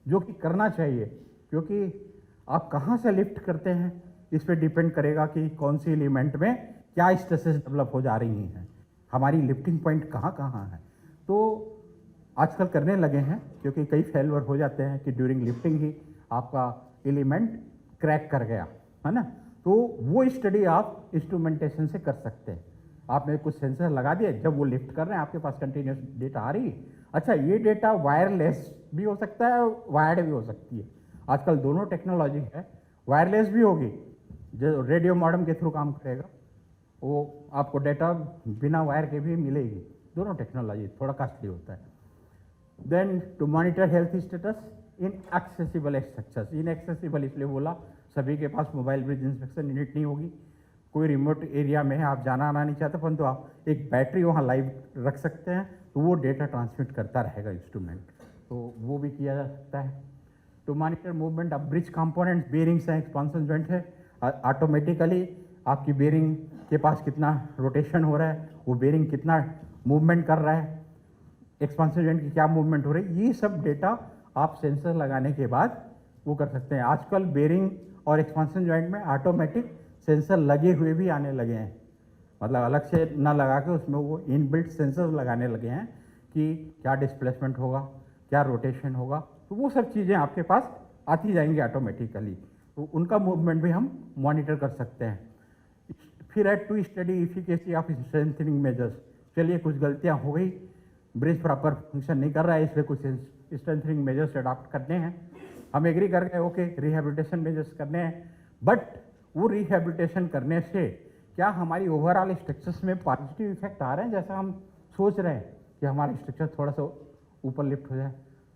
जो कि करना चाहिए। क्योंकि आप कहाँ से लिफ्ट करते हैं इस पे डिपेंड करेगा कि कौन सी एलिमेंट में क्या स्ट्रेसेस डेवलप हो जा रही हैं, हमारी लिफ्टिंग पॉइंट कहाँ कहाँ है। तो आजकल करने लगे हैं, क्योंकि कई फेलवर हो जाते हैं कि ड्यूरिंग लिफ्टिंग ही आपका एलिमेंट क्रैक कर गया, है ना। तो वो स्टडी आप इंस्ट्रूमेंटेशन से कर सकते हैं। आपने कुछ सेंसर लगा दिए, जब वो लिफ्ट कर रहे हैं आपके पास कंटिन्यूस डेटा आ रही है। अच्छा, ये डेटा वायरलेस भी हो सकता है और वायर्ड भी हो सकती है। आजकल दोनों टेक्नोलॉजी है, वायरलेस भी होगी जो रेडियो मॉडेम के थ्रू काम करेगा, वो आपको डेटा बिना वायर के भी मिलेगी। दोनों टेक्नोलॉजी थोड़ा कॉस्टली होता है। Then to monitor health status inaccessible structures. Inaccessible इसलिए बोला, सभी के पास मोबाइल ब्रिज इंस्पेक्शन यूनिट नहीं होगी, कोई रिमोट एरिया में है, आप जाना आना नहीं चाहते, परंतु आप एक बैटरी वहाँ लाइव रख सकते हैं, तो वो डेटा ट्रांसमिट करता रहेगा इंस्ट्रूमेंट, तो वो भी किया जा सकता है। To monitor movement of bridge components, bearings हैं, एक्सपांसन जॉइंट है, ऑटोमेटिकली आपकी बेरिंग के पास कितना रोटेशन हो रहा है, वो बेरिंग कितना मूवमेंट कर रहा है, एक्सपांसन जॉइंट की क्या मूवमेंट हो रही है, ये सब डेटा आप सेंसर लगाने के बाद वो कर सकते हैं। आजकल बेरिंग और एक्सपांसन जॉइंट में ऑटोमेटिक सेंसर लगे हुए भी आने लगे हैं, मतलब अलग से ना लगा के उसमें वो इनबिल्ट सेंसर लगाने लगे हैं कि क्या डिस्प्लेसमेंट होगा, क्या रोटेशन होगा, तो वो सब चीज़ें आपके पास आती जाएंगी ऑटोमेटिकली, तो उनका मूवमेंट भी हम मॉनिटर कर सकते हैं। फिर है to study efficacy of strengthening measures. चलिए कुछ गलतियाँ हो गई, ब्रिज प्रॉपर फंक्शन नहीं कर रहा है, इसलिए कुछ स्ट्रेंथनिंग मेजर्स अडॉप्ट करने हैं। हम एग्री कर गए, ओके रिहेबिलिटेशन मेजर्स करने हैं, बट वो रिहेबिलिटेशन करने से क्या हमारी ओवरऑल स्ट्रक्चर्स में पॉजिटिव इफेक्ट आ रहे हैं, जैसा हम सोच रहे हैं कि हमारा स्ट्रक्चर थोड़ा सा ऊपर लिफ्ट हो जाए,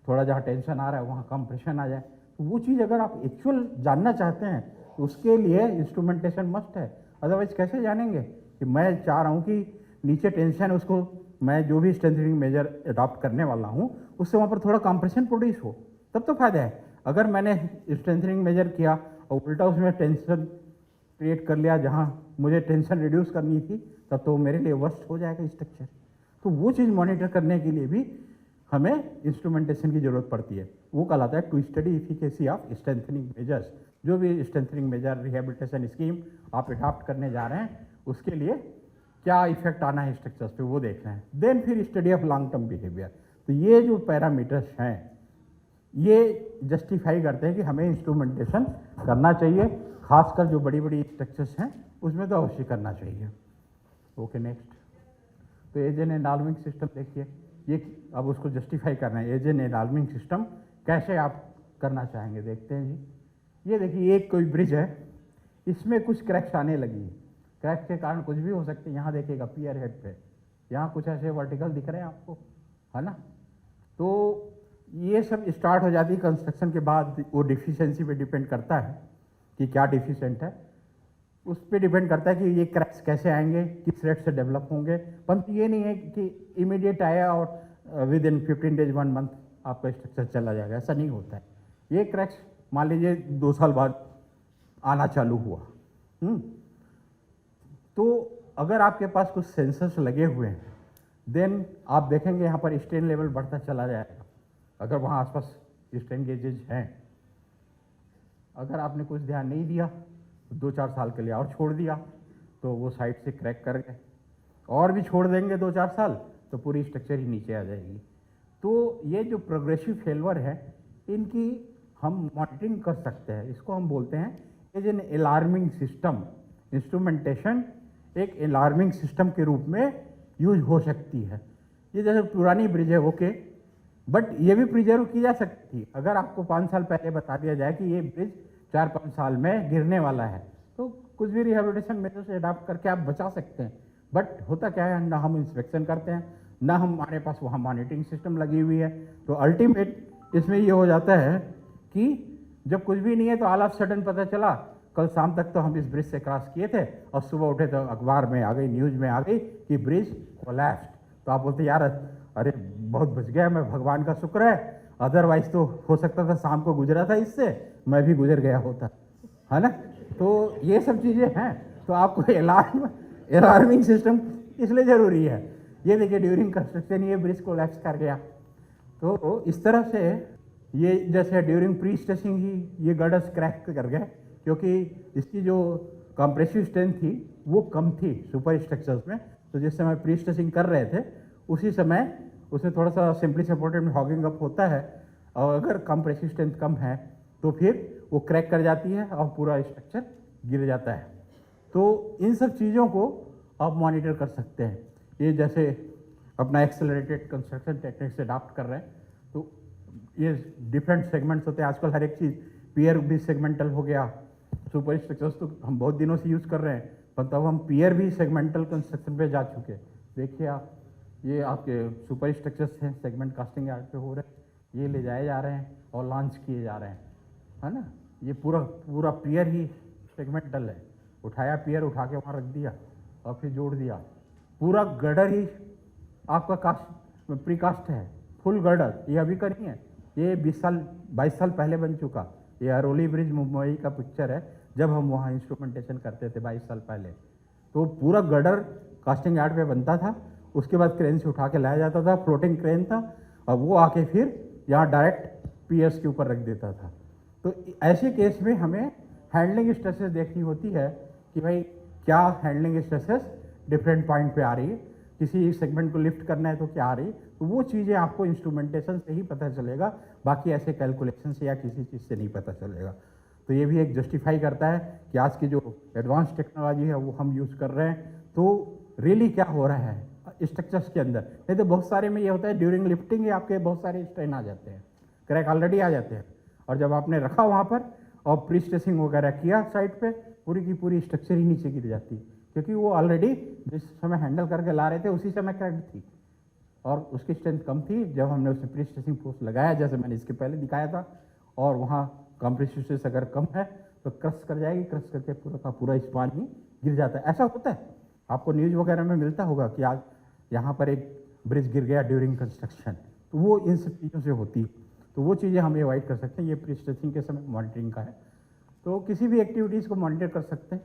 थोड़ा जहाँ टेंशन आ रहा है वहाँ कंप्रेशन आ जाए, तो वो चीज़ अगर आप एक्चुअल जानना चाहते हैं तो उसके लिए इंस्ट्रूमेंटेशन मस्ट है। अदरवाइज कैसे जानेंगे कि मैं चाह रहा हूँ कि नीचे टेंशन है, उसको मैं जो भी स्ट्रेंथनिंग मेजर अडॉप्ट करने वाला हूँ उससे वहाँ पर थोड़ा कंप्रेशन प्रोड्यूस हो, तब तो फायदा है। अगर मैंने स्ट्रेंथनिंग मेजर किया और उल्टा उसमें टेंशन क्रिएट कर लिया जहाँ मुझे टेंशन रिड्यूस करनी थी, तब तो मेरे लिए वर्स्ट हो जाएगा स्ट्रक्चर। तो वो चीज़ मॉनिटर करने के लिए भी हमें इंस्ट्रूमेंटेशन की ज़रूरत पड़ती है। वो कहलाता है to study efficacy of strengthening measures. जो भी स्ट्रेंथनिंग मेजर रिहेबिलिटेशन स्कीम आप अडॉप्ट करने जा रहे हैं उसके लिए क्या इफेक्ट आना है स्ट्रक्चर्स पे, वो देख रहे हैं। देन फिर study of long term behaviour. तो ये जो पैरामीटर्स हैं ये जस्टिफाई करते हैं कि हमें इंस्ट्रूमेंटेशन करना चाहिए, खासकर जो बड़ी बड़ी स्ट्रक्चर्स हैं उसमें तो अवश्य करना चाहिए। ओके नेक्स्ट, तो एज एन एनालमिंग सिस्टम देखिए, ये अब उसको जस्टिफाई करना है। एज एन एनालमिंग सिस्टम कैसे आप करना चाहेंगे, देखते हैं जी। ये देखिए एक कोई ब्रिज है, इसमें कुछ क्रैक्स आने लगी, क्रैक के कारण कुछ भी हो सकते हैं। यहाँ देखिएगा पियर हेड पे, यहाँ कुछ ऐसे वर्टिकल दिख रहे हैं आपको, है ना। तो ये सब स्टार्ट हो जाती है कंस्ट्रक्शन के बाद। वो डिफिशियंसी पे डिपेंड करता है कि क्या डिफिशिएंट है, उस पर डिपेंड करता है कि ये क्रैक्स कैसे आएंगे, किस रेट से डेवलप होंगे। परंतु ये नहीं है कि इमीडिएट आया और विद इन 15 डेज 1 मंथ आपका स्ट्रक्चर चला जाएगा, ऐसा नहीं होता है। ये क्रैक्स मान लीजिए 2 साल बाद आना चालू हुआ। तो अगर आपके पास कुछ सेंसर्स लगे हुए हैं देन आप देखेंगे यहाँ पर स्ट्रेन लेवल बढ़ता चला जाएगा अगर वहाँ आसपास स्ट्रेन गेजेज हैं। अगर आपने कुछ ध्यान नहीं दिया तो 2-4 साल के लिए और छोड़ दिया तो वो साइड से क्रैक कर गए, और भी छोड़ देंगे 2-4 साल तो पूरी स्ट्रक्चर ही नीचे आ जाएगी। तो ये जो प्रोग्रेसिव फेल्योर है इनकी हम मॉनिटरिंग कर सकते हैं। इसको हम बोलते हैं as an alarming system. Instrumentation एक अलार्मिंग सिस्टम के रूप में यूज हो सकती है। ये जैसे पुरानी ब्रिज है ओके, बट ये भी प्रिजर्व की जा सकती है। अगर आपको 5 साल पहले बता दिया जाए कि ये ब्रिज 4-5 साल में गिरने वाला है तो कुछ भी रिहेबिलिटेशन मेथड से अडाप्ट करके आप बचा सकते हैं। बट होता क्या है, ना हम इंस्पेक्शन करते हैं, ना हमारे पास वहाँ मॉनिटरिंग सिस्टम लगी हुई है। तो अल्टीमेट इसमें ये हो जाता है कि जब कुछ भी नहीं है तो ऑल ऑफ सडन पता चला कल शाम तक तो हम इस ब्रिज से क्रॉस किए थे और सुबह उठे तो अखबार में आ गई, न्यूज़ में आ गई कि ब्रिज कोलैप्स्ड। तो आप बोलते यार अरे बहुत बच गया मैं, भगवान का शुक्र है, अदरवाइज तो हो सकता था शाम को गुजरा था इससे मैं भी गुजर गया होता, है ना। तो ये सब चीज़ें हैं। तो आपको अलार्मिंग सिस्टम इसलिए ज़रूरी है। ये देखिए ड्यूरिंग कंस्ट्रक्शन ये ब्रिज कोलैप्स कर गया। तो इस तरह से ये जैसे ड्यूरिंग प्री स्ट्रेसिंग ही ये गर्डर्स क्रैक कर गए क्योंकि इसकी जो कंप्रेसिव स्ट्रेंथ थी वो कम थी सुपर स्ट्रक्चर्स में। तो जिस समय प्री स्ट्रेसिंग कर रहे थे उसी समय उसमें थोड़ा सा सिंपली सपोर्टेड में हॉगिंग अप होता है, और अगर कंप्रेसिव स्ट्रेंथ कम है तो फिर वो क्रैक कर जाती है और पूरा स्ट्रक्चर गिर जाता है। तो इन सब चीज़ों को आप मॉनिटर कर सकते हैं। ये जैसे अपना एक्सेलरेटेड कंस्ट्रक्शन टेक्निक से अडाप्ट कर रहे हैं तो ये डिफरेंट सेगमेंट्स होते हैं। आजकल हर एक चीज़ पियर भी सेगमेंटल हो गया। सुपर स्ट्रक्चर्स तो हम बहुत दिनों से यूज़ कर रहे हैं, पर तब हम पियर भी सेगमेंटल कंस्ट्रक्शन पे जा चुके। देखिए आप ये आपके सुपर स्ट्रक्चर्स हैं सेगमेंट कास्टिंग यार्ड पे हो रहे हैं, ये ले जाए जा रहे हैं और लॉन्च किए जा रहे हैं, है ना। ये पूरा पियर ही सेगमेंटल है, उठाया पियर उठा के वहाँ रख दिया और फिर जोड़ दिया। पूरा गर्डर ही आपका कास्ट प्रीकास्ट है, फुल गर्डर। ये अभी का नहीं है, ये 22 साल पहले बन चुका। ये अरोली ब्रिज मुंबई का पिक्चर है जब हम वहाँ इंस्ट्रूमेंटेशन करते थे 22 साल पहले। तो पूरा गर्डर कास्टिंग यार्ड पे बनता था, उसके बाद क्रेन से उठा के लाया जाता था, फ्लोटिंग क्रेन था, और वो आके फिर यहाँ डायरेक्ट पियर्स के ऊपर रख देता था। तो ऐसे केस में हमें हैंडलिंग स्ट्रेसेस देखनी होती है कि भाई क्या हैंडलिंग स्ट्रेसेस डिफरेंट पॉइंट पे आ रही है, किसी सेगमेंट को लिफ्ट करना है तो क्या आ रही है। तो वो चीज़ें आपको इंस्ट्रूमेंटेशन से ही पता चलेगा, बाकी ऐसे कैलकुलेशन से या किसी चीज़ से नहीं पता चलेगा। तो ये भी एक जस्टिफाई करता है कि आज की जो एडवांस टेक्नोलॉजी है वो हम यूज़ कर रहे हैं तो रियली क्या हो रहा है स्ट्रक्चर्स के अंदर। नहीं तो बहुत सारे में ये होता है ड्यूरिंग लिफ्टिंग ही आपके बहुत सारे स्ट्रेन आ जाते हैं, क्रैक ऑलरेडी आ जाते हैं, और जब आपने रखा वहाँ पर और प्री स्ट्रेसिंग वगैरह किया साइड पे, पूरी की पूरी स्ट्रक्चर ही नीचे गिर जाती है क्योंकि वो ऑलरेडी जिस समय हैंडल करके ला रहे थे उसी समय क्रैक्ड थी और उसकी स्ट्रेंथ कम थी। जब हमने उसमें प्री स्ट्रेसिंग फोर्स लगाया जैसे मैंने इसके पहले दिखाया था, और वहाँ कंप्रेसिव स्ट्रेस अगर कम है तो क्रश कर जाएगी, क्रश करके पूरा का पूरा स्पान ही गिर जाता है। ऐसा होता है, आपको न्यूज़ वगैरह में मिलता होगा कि आज यहाँ पर एक ब्रिज गिर गया ड्यूरिंग कंस्ट्रक्शन। तो वो इन सब चीज़ों से होती, तो वो चीज़ें हम अवॉइड कर सकते हैं। ये प्री स्ट्रेसिंग के समय मॉनिटरिंग का है, तो किसी भी एक्टिविटीज़ को मॉनिटर कर सकते हैं।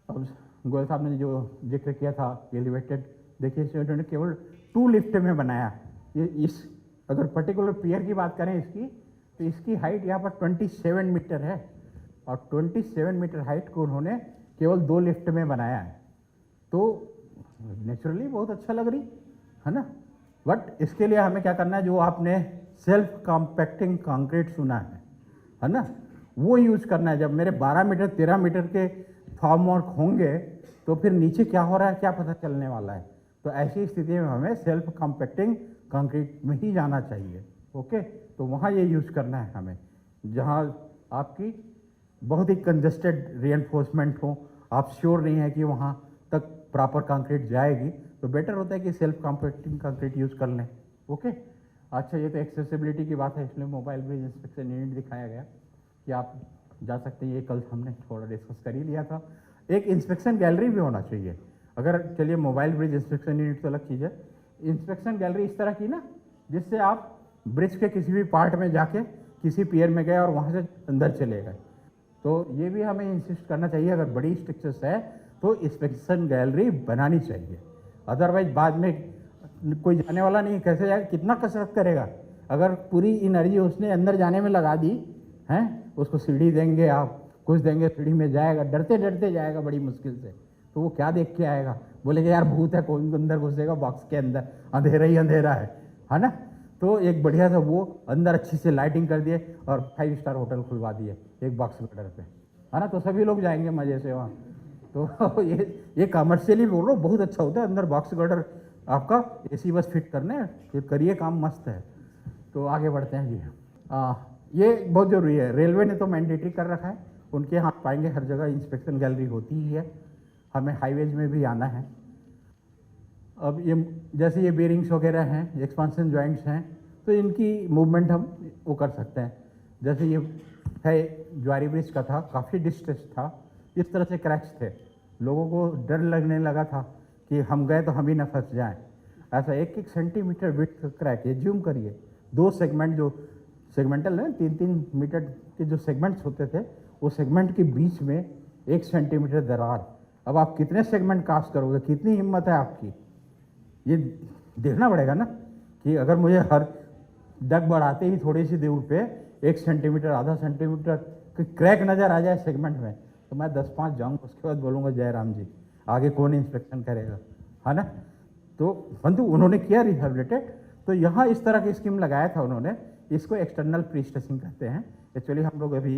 अब गोयल साहब ने जो जिक्र किया था एलिवेटेड, देखिए इन्होंने केवल 2 लिफ्ट में बनाया। ये इस अगर पर्टिकुलर पियर की बात करें इसकी, तो इसकी हाइट यहाँ पर 27 मीटर है और 27 मीटर हाइट को उन्होंने केवल 2 लिफ्ट में बनाया है। तो नेचुरली बहुत अच्छा लग रही है ना। बट इसके लिए हमें क्या करना है, जो आपने सेल्फ कॉम्पैक्टिंग कंक्रीट सुना है ना, वो यूज़ करना है। जब मेरे 12 मीटर 13 मीटर के फॉर्म वर्क होंगे तो फिर नीचे क्या हो रहा है क्या पता चलने वाला है। तो ऐसी स्थिति में हमें सेल्फ कॉम्पैक्टिंग कंक्रीट में ही जाना चाहिए। ओके, तो वहाँ ये यूज़ करना है हमें, जहाँ आपकी बहुत ही कंजस्टेड रीएनफोर्समेंट हो, आप श्योर नहीं है कि वहाँ तक प्रॉपर कंक्रीट जाएगी, तो बेटर होता है कि सेल्फ कॉम्पैक्टिंग कंक्रीट यूज़ कर लें। ओके, अच्छा ये तो एक्सेसिबिलिटी की बात है, इसलिए मोबाइल ब्रिज इंस्पेक्शन यूनिट दिखाया गया कि आप जा सकते हैं। ये कल हमने थोड़ा डिस्कस कर ही लिया था। एक इंस्पेक्शन गैलरी भी होना चाहिए। अगर चलिए मोबाइल ब्रिज इंस्पेक्शन यूनिट तो अलग चीज़ है, इंस्पेक्शन गैलरी इस तरह की ना जिससे आप ब्रिज के किसी भी पार्ट में जाके किसी पियर में गए और वहाँ से अंदर चले गए। तो ये भी हमें इंसिस्ट करना चाहिए, अगर बड़ी स्ट्रक्चर्स है तो इंस्पेक्शन गैलरी बनानी चाहिए। अदरवाइज बाद में कोई जाने वाला नहीं, कैसे जाएगा, कितना कसरत करेगा। अगर पूरी एनर्जी उसने अंदर जाने में लगा दी हैं, उसको सीढ़ी देंगे आप, कुछ देंगे, सीढ़ी में जाएगा, डरते डरते जाएगा बड़ी मुश्किल से, तो वो क्या देख के आएगा, बोलेगा यार भूत है, कौन अंदर घुसेगा बॉक्स के अंदर, अंधेरा ही अंधेरा है ना। तो एक बढ़िया सा वो अंदर अच्छी से लाइटिंग कर दिए और 5 स्टार होटल खुलवा दिए एक बॉक्स कटर पे, है ना, तो सभी लोग जाएंगे मज़े से वहाँ। तो ये कमर्शियली बोल रहा हूँ, बहुत अच्छा होता है। अंदर बॉक्स कटर आपका एसी बस फिट करने, फिर करिए काम, मस्त है। तो आगे बढ़ते हैं जी। ये बहुत ज़रूरी है, रेलवे ने तो मैंडेटरी कर रखा है, उनके यहाँ पाएंगे हर जगह इंस्पेक्शन गैलरी होती ही है, हमें हाईवेज में भी आना है। अब ये जैसे ये बेरिंग्स वगैरह हैं, एक्सपांशन जॉइंट्स हैं, तो इनकी मूवमेंट हम वो कर सकते हैं। जैसे ये है ज्वारी ब्रिज का था, काफ़ी डिस्ट्रेस था, इस तरह से क्रैक्स थे, लोगों को डर लगने लगा था कि हम गए तो हम ही ना फंस जाएं। ऐसा 1-1 सेंटीमीटर विड्थ क्रैक, ये जूम करिए, 2 सेगमेंट जो सेगमेंटल है, 3-3 मीटर के जो सेगमेंट्स होते थे, वो सेगमेंट के बीच में 1 सेंटीमीटर दरार। अब आप कितने सेगमेंट कास्ट करोगे, कितनी हिम्मत है आपकी, ये देखना पड़ेगा ना, कि अगर मुझे हर डग बढ़ाते ही थोड़ी सी दूर पे 1 सेंटीमीटर, आधा सेंटीमीटर क्रैक नज़र आ जाए सेगमेंट में, तो मैं 10-5 जाऊँगा, उसके बाद बोलूँगा जय राम जी, आगे कौन इंस्पेक्शन करेगा, है ना। तो परंतु उन्होंने किया रिहेबिलिटेट। तो यहाँ इस तरह की स्कीम लगाया था उन्होंने, इसको एक्सटर्नल प्री-स्ट्रेसिंग कहते हैं। एक्चुअली हम लोग अभी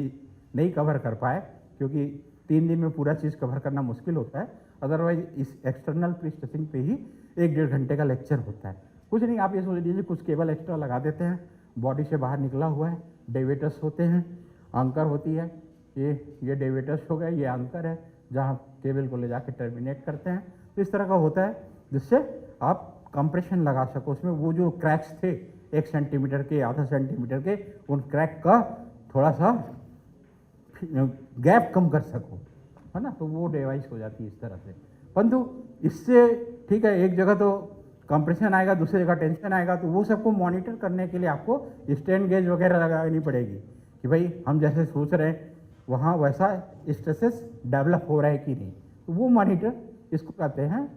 नहीं कवर कर पाए, क्योंकि 3 दिन में पूरा चीज़ कवर करना मुश्किल होता है। अदरवाइज इस एक्सटर्नल प्री-स्ट्रेसिंग पे ही 1-1.5 घंटे का लेक्चर होता है। कुछ नहीं, आप ये सोच लीजिए कुछ केबल एक्स्ट्रा लगा देते हैं, बॉडी से बाहर निकला हुआ है, डेविएटर्स होते हैं, एंकर होती है, ये डेविएटर्स हो गए, ये एंकर है जहाँ केबल को ले जाके टर्मिनेट करते हैं। तो इस तरह का होता है जिससे आप कंप्रेशन लगा सको उसमें। वो जो क्रैक्स थे 1 सेंटीमीटर के, आधा सेंटीमीटर के, उन क्रैक का थोड़ा सा गैप कम कर सको, है ना। तो वो डिवाइस हो जाती है इस तरह से। परंतु इससे ठीक है, एक जगह तो कंप्रेशन आएगा, दूसरी जगह टेंशन आएगा, तो वो सबको मॉनिटर करने के लिए आपको स्ट्रेन गेज वगैरह लगानी पड़ेगी कि भाई हम जैसे सोच रहे हैं वहाँ वैसा स्ट्रेसेस डेवलप हो रहा है कि नहीं। तो वो मॉनिटर इसको कहते हैं।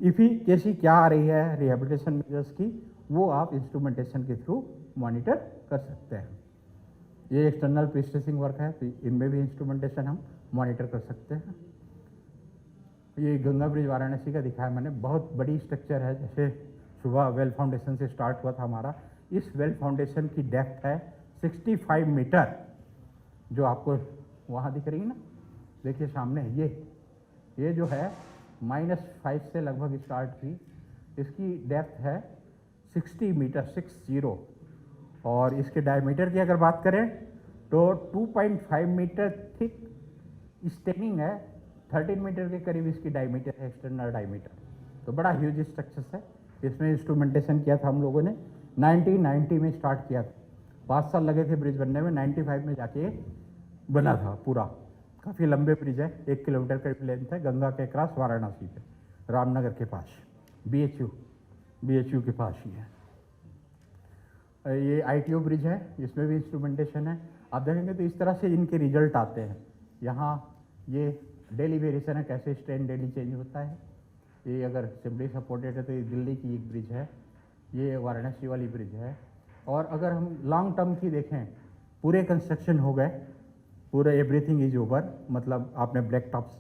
इफिकेसी क्या आ रही है रिहेबिलिटेशन मेजर्स की, वो आप इंस्ट्रूमेंटेशन के थ्रू मॉनिटर कर सकते हैं। ये एक्सटर्नल प्री-स्ट्रेसिंग वर्क है, तो इनमें भी इंस्ट्रूमेंटेशन हम मॉनिटर कर सकते हैं। ये गंगा ब्रिज वाराणसी का दिखाया मैंने, बहुत बड़ी स्ट्रक्चर है। जैसे सुबह वेल फाउंडेशन से स्टार्ट हुआ था हमारा, इस वेल फाउंडेशन की डेप्थ है 65 मीटर, जो आपको वहाँ दिख रही है ना, देखिए सामने, ये जो है -5 से लगभग स्टार्ट हुई, इसकी डेप्थ है 60 मीटर, 60। और इसके डायमीटर की अगर बात करें तो 2.5 मीटर थिक स्टेनिंग है, 13 मीटर के करीब इसकी डायमीटर है, एक्सटर्नल डायमीटर। तो बड़ा ह्यूज स्ट्रक्चर है। इसमें इंस्ट्रूमेंटेशन किया था हम लोगों ने 1990 में स्टार्ट किया था, 5 साल लगे थे ब्रिज बनने में, 95 में जाके बना था पूरा। काफ़ी लंबे ब्रिज है, 1 किलोमीटर का लेंथ है, गंगा के क्रॉस वाराणसी पे, रामनगर के पास, BHU के पास ही है। ये ITO ब्रिज है, इसमें भी इंस्ट्रूमेंटेशन है। आप देखेंगे तो इस तरह से इनके रिजल्ट आते हैं। यहाँ ये डेली वेरिएशन है, कैसे स्ट्रेन डेली चेंज होता है। ये अगर सिम्पली सपोर्टेड है तो ये दिल्ली की एक ब्रिज है, ये वाराणसी वाली ब्रिज है। और अगर हम लॉन्ग टर्म की देखें, पूरे कंस्ट्रक्शन हो गए, पूरा एवरीथिंग इज ओवर, मतलब आपने ब्लैक टॉप्स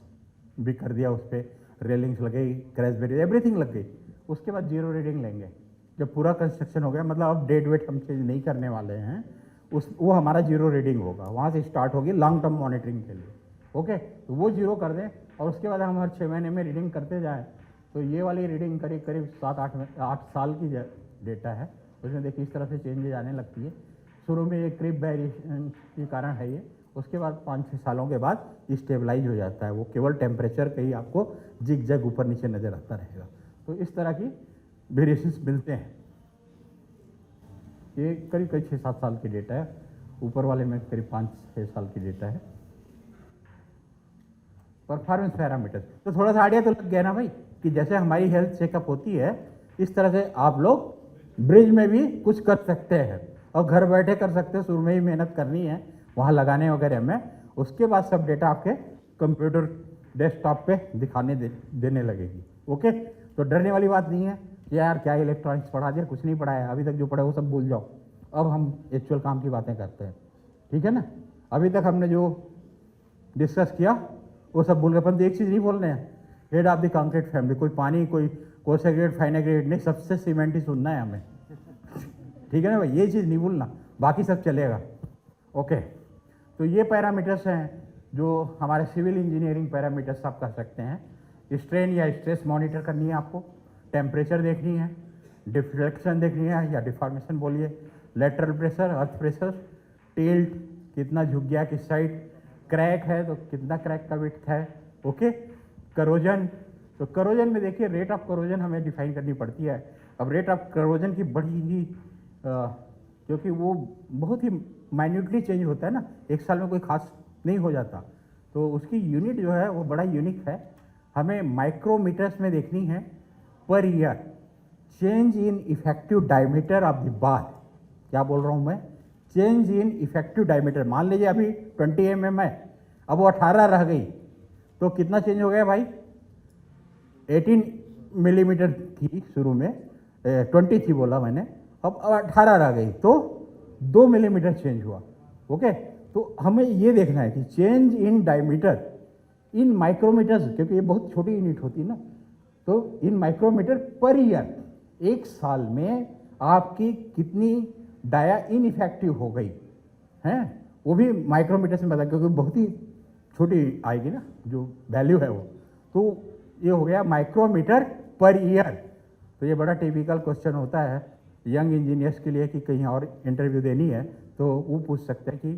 भी कर दिया, उस पर रेलिंग्स लग गई, क्रैश बैरियर, एवरीथिंग लग गई, उसके बाद 0 रीडिंग लेंगे। जब पूरा कंस्ट्रक्शन हो गया, मतलब अब डेड वेट हम चेंज नहीं करने वाले हैं, वो हमारा 0 रीडिंग होगा, वहाँ से स्टार्ट होगी लॉन्ग टर्म मॉनिटरिंग के लिए। ओके, तो वो 0 कर दें और उसके बाद हम हर 6 महीने में रीडिंग करते जाएँ। तो ये वाली रीडिंग करीब 7-8 साल की डेटा है, उसमें देखिए इस तरह से चेंजेज आने लगती है। शुरू में ये क्रिप वेरिएशन के कारण है ये, उसके बाद 5-6 सालों के बाद स्टेबलाइज हो जाता है, वो केवल टेम्परेचर का ही आपको जिग जग ऊपर नीचे नज़र आता रहेगा। तो इस तरह की वेरिएशंस मिलते हैं। ये करीब 6-7 साल की डेटा है, ऊपर वाले में करीब 5-6 साल की डेटा है। परफॉर्मेंस पैरामीटर्स, तो थोड़ा सा आइडिया तो लग गया ना भाई, कि जैसे हमारी हेल्थ चेकअप होती है, इस तरह से आप लोग ब्रिज में भी कुछ कर सकते हैं और घर बैठे कर सकते हैं। शुरू में ही मेहनत करनी है वहाँ लगाने वगैरह में, उसके बाद सब डेटा आपके कंप्यूटर डेस्कटॉप पे दिखाने देने लगेगी। ओके, तो डरने वाली बात नहीं है, कि यार क्या इलेक्ट्रॉनिक्स पढ़ा दिया, कुछ नहीं पढ़ाया, अभी तक जो पढ़ा वो सब भूल जाओ, अब हम एक्चुअल काम की बातें करते हैं, ठीक है ना। अभी तक हमने जो डिस्कस किया वो सब भूल गए, परंतु एक चीज़ नहीं बोल रहे हैं, head of the concrete family, कोई पानी, कोई कोसेग्रेट फाइनेग्रेट नहीं, सबसे सीमेंट ही सुनना है हमें, ठीक है ना भाई, ये चीज़ नहीं भूलना, बाकी सब चलेगा। ओके, तो ये पैरामीटर्स हैं जो हमारे सिविल इंजीनियरिंग पैरामीटर्स आप कह सकते हैं। स्ट्रेन या स्ट्रेस मॉनिटर करनी है आपको, टेम्परेचर देखनी है, डिफ्लेक्शन देखनी है या डिफॉर्मेशन बोलिए, lateral pressure, earth pressure, tilt कितना झुक गया किस साइड, क्रैक है तो कितना क्रैक का विड्थ है, ओके। करोजन, तो करोजन में देखिए रेट ऑफ करोजन हमें डिफाइन करनी पड़ती है। अब रेट ऑफ करोजन की बड़ी ही क्योंकि वो बहुत ही माइन्यूटली चेंज होता है ना, एक साल में कोई खास नहीं हो जाता, तो उसकी यूनिट जो है वो बड़ा यूनिक है, हमें माइक्रोमीटर्स में देखनी है per year. Change in effective diameter of the bar, क्या बोल रहा हूँ मैं, चेंज इन इफेक्टिव डायमीटर, मान लीजिए अभी 20 mm है, अब वो 18 रह गई तो कितना चेंज हो गया भाई, 18 मिलीमीटर थी शुरू में, 20 थी बोला मैंने, अब 18 रह गई तो 2 मिलीमीटर चेंज हुआ, ओके। तो हमें ये देखना है कि change in diameter in micrometres, क्योंकि ये बहुत छोटी यूनिट होती है ना, तो इन माइक्रोमीटर पर ईयर, एक साल में आपकी कितनी डाया इनइफेक्टिव हो गई हैं, वो भी माइक्रोमीटर से बता, क्योंकि बहुत ही छोटी आएगी ना जो वैल्यू है वो, तो ये हो गया माइक्रोमीटर पर ईयर। तो ये बड़ा टिपिकल क्वेश्चन होता है यंग इंजीनियर्स के लिए कि कहीं और इंटरव्यू देनी है तो वो पूछ सकते हैं कि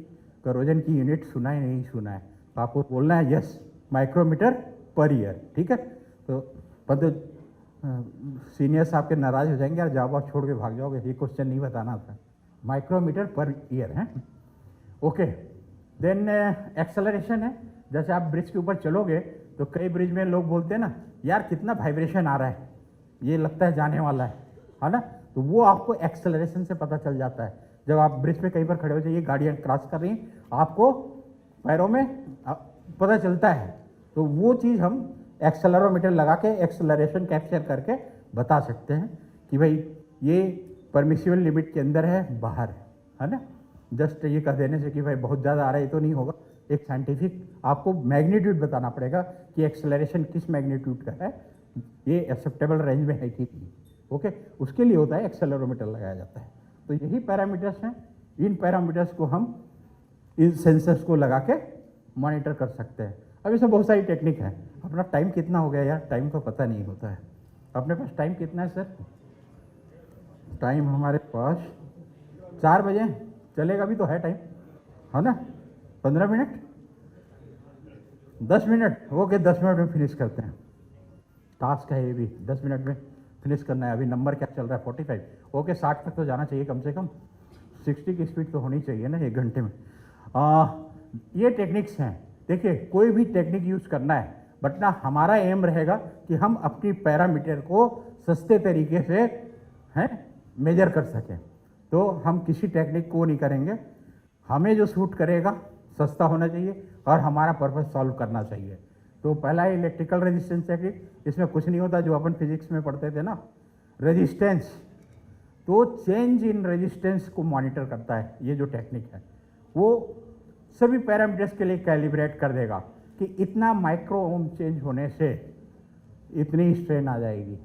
करोजन की यूनिट सुना है नहीं सुना है, तो आपको बोलना है यस माइक्रोमीटर पर ईयर, ठीक है। तो परंतु सीनियर्स आपके नाराज हो जाएंगे, यार जवाब आप छोड़ के भाग जाओगे, ये क्वेश्चन नहीं बताना था, माइक्रोमीटर पर ईयर है, ओके। देन एक्सेलरेशन है, जैसे आप ब्रिज के ऊपर चलोगे तो कई ब्रिज में लोग बोलते हैं ना यार कितना वाइब्रेशन आ रहा है, ये लगता है जाने वाला है ना, तो वो आपको एक्सेलरेशन से पता चल जाता है। जब आप ब्रिज पे कहीं पर खड़े हो जाइए, गाड़ियाँ क्रॉस कर रही हैं, आपको पैरों में पता चलता है, तो वो चीज़ हम एक्सेलरोमीटर लगा के एक्सेलरेशन कैप्चर करके बता सकते हैं कि भाई ये परमिसिबल लिमिट के अंदर है बाहर है ना। जस्ट ये कह देने से कि भाई बहुत ज़्यादा आ रहा है ये तो नहीं होगा, एक साइंटिफिक आपको मैग्नीट्यूड बताना पड़ेगा कि एक्सेलरेशन किस मैग्नीट्यूड का है, ये एक्सेप्टेबल रेंज में है कि नहीं, ओके। उसके लिए होता है एक्सेलरोमीटर लगाया जाता है। तो यही पैरामीटर्स हैं, इन पैरामीटर्स को हम इन सेंसर्स को लगा के मॉनिटर कर सकते हैं। अब इसमें बहुत सारी टेक्निक है। अपना टाइम कितना हो गया यार, टाइम तो पता नहीं होता है। अपने पास टाइम कितना है सर? टाइम हमारे पास 4 बजे चलेगा, भी तो है टाइम, है ना, 15 मिनट 10 मिनट, ओके 10 मिनट में फिनिश करते हैं। टास्क है ये भी, 10 मिनट में फिनिश करना है। अभी नंबर क्या चल रहा है 45, ओके 60 तक तो जाना चाहिए कम से कम, 60 की स्पीड तो होनी चाहिए ना 1 घंटे में। ये टेक्निक्स हैं, देखिए कोई भी टेक्निक यूज़ करना है, बट ना हमारा एम रहेगा कि हम अपनी पैरामीटर को सस्ते तरीके से हैं मेजर कर सकें। तो हम किसी टेक्निक को नहीं करेंगे, हमें जो सूट करेगा सस्ता होना चाहिए और हमारा पर्पस सॉल्व करना चाहिए। तो पहला है इलेक्ट्रिकल रेजिस्टेंस टेक्निक, इसमें कुछ नहीं होता, जो अपन फिजिक्स में पढ़ते थे ना, रेजिस्टेंस, तो चेंज इन रेजिस्टेंस को मॉनिटर करता है। ये जो टेक्निक है वो सभी पैरामीटर्स के लिए कैलिब्रेट कर देगा कि इतना माइक्रो ओम चेंज होने से इतनी स्ट्रेन आ जाएगी,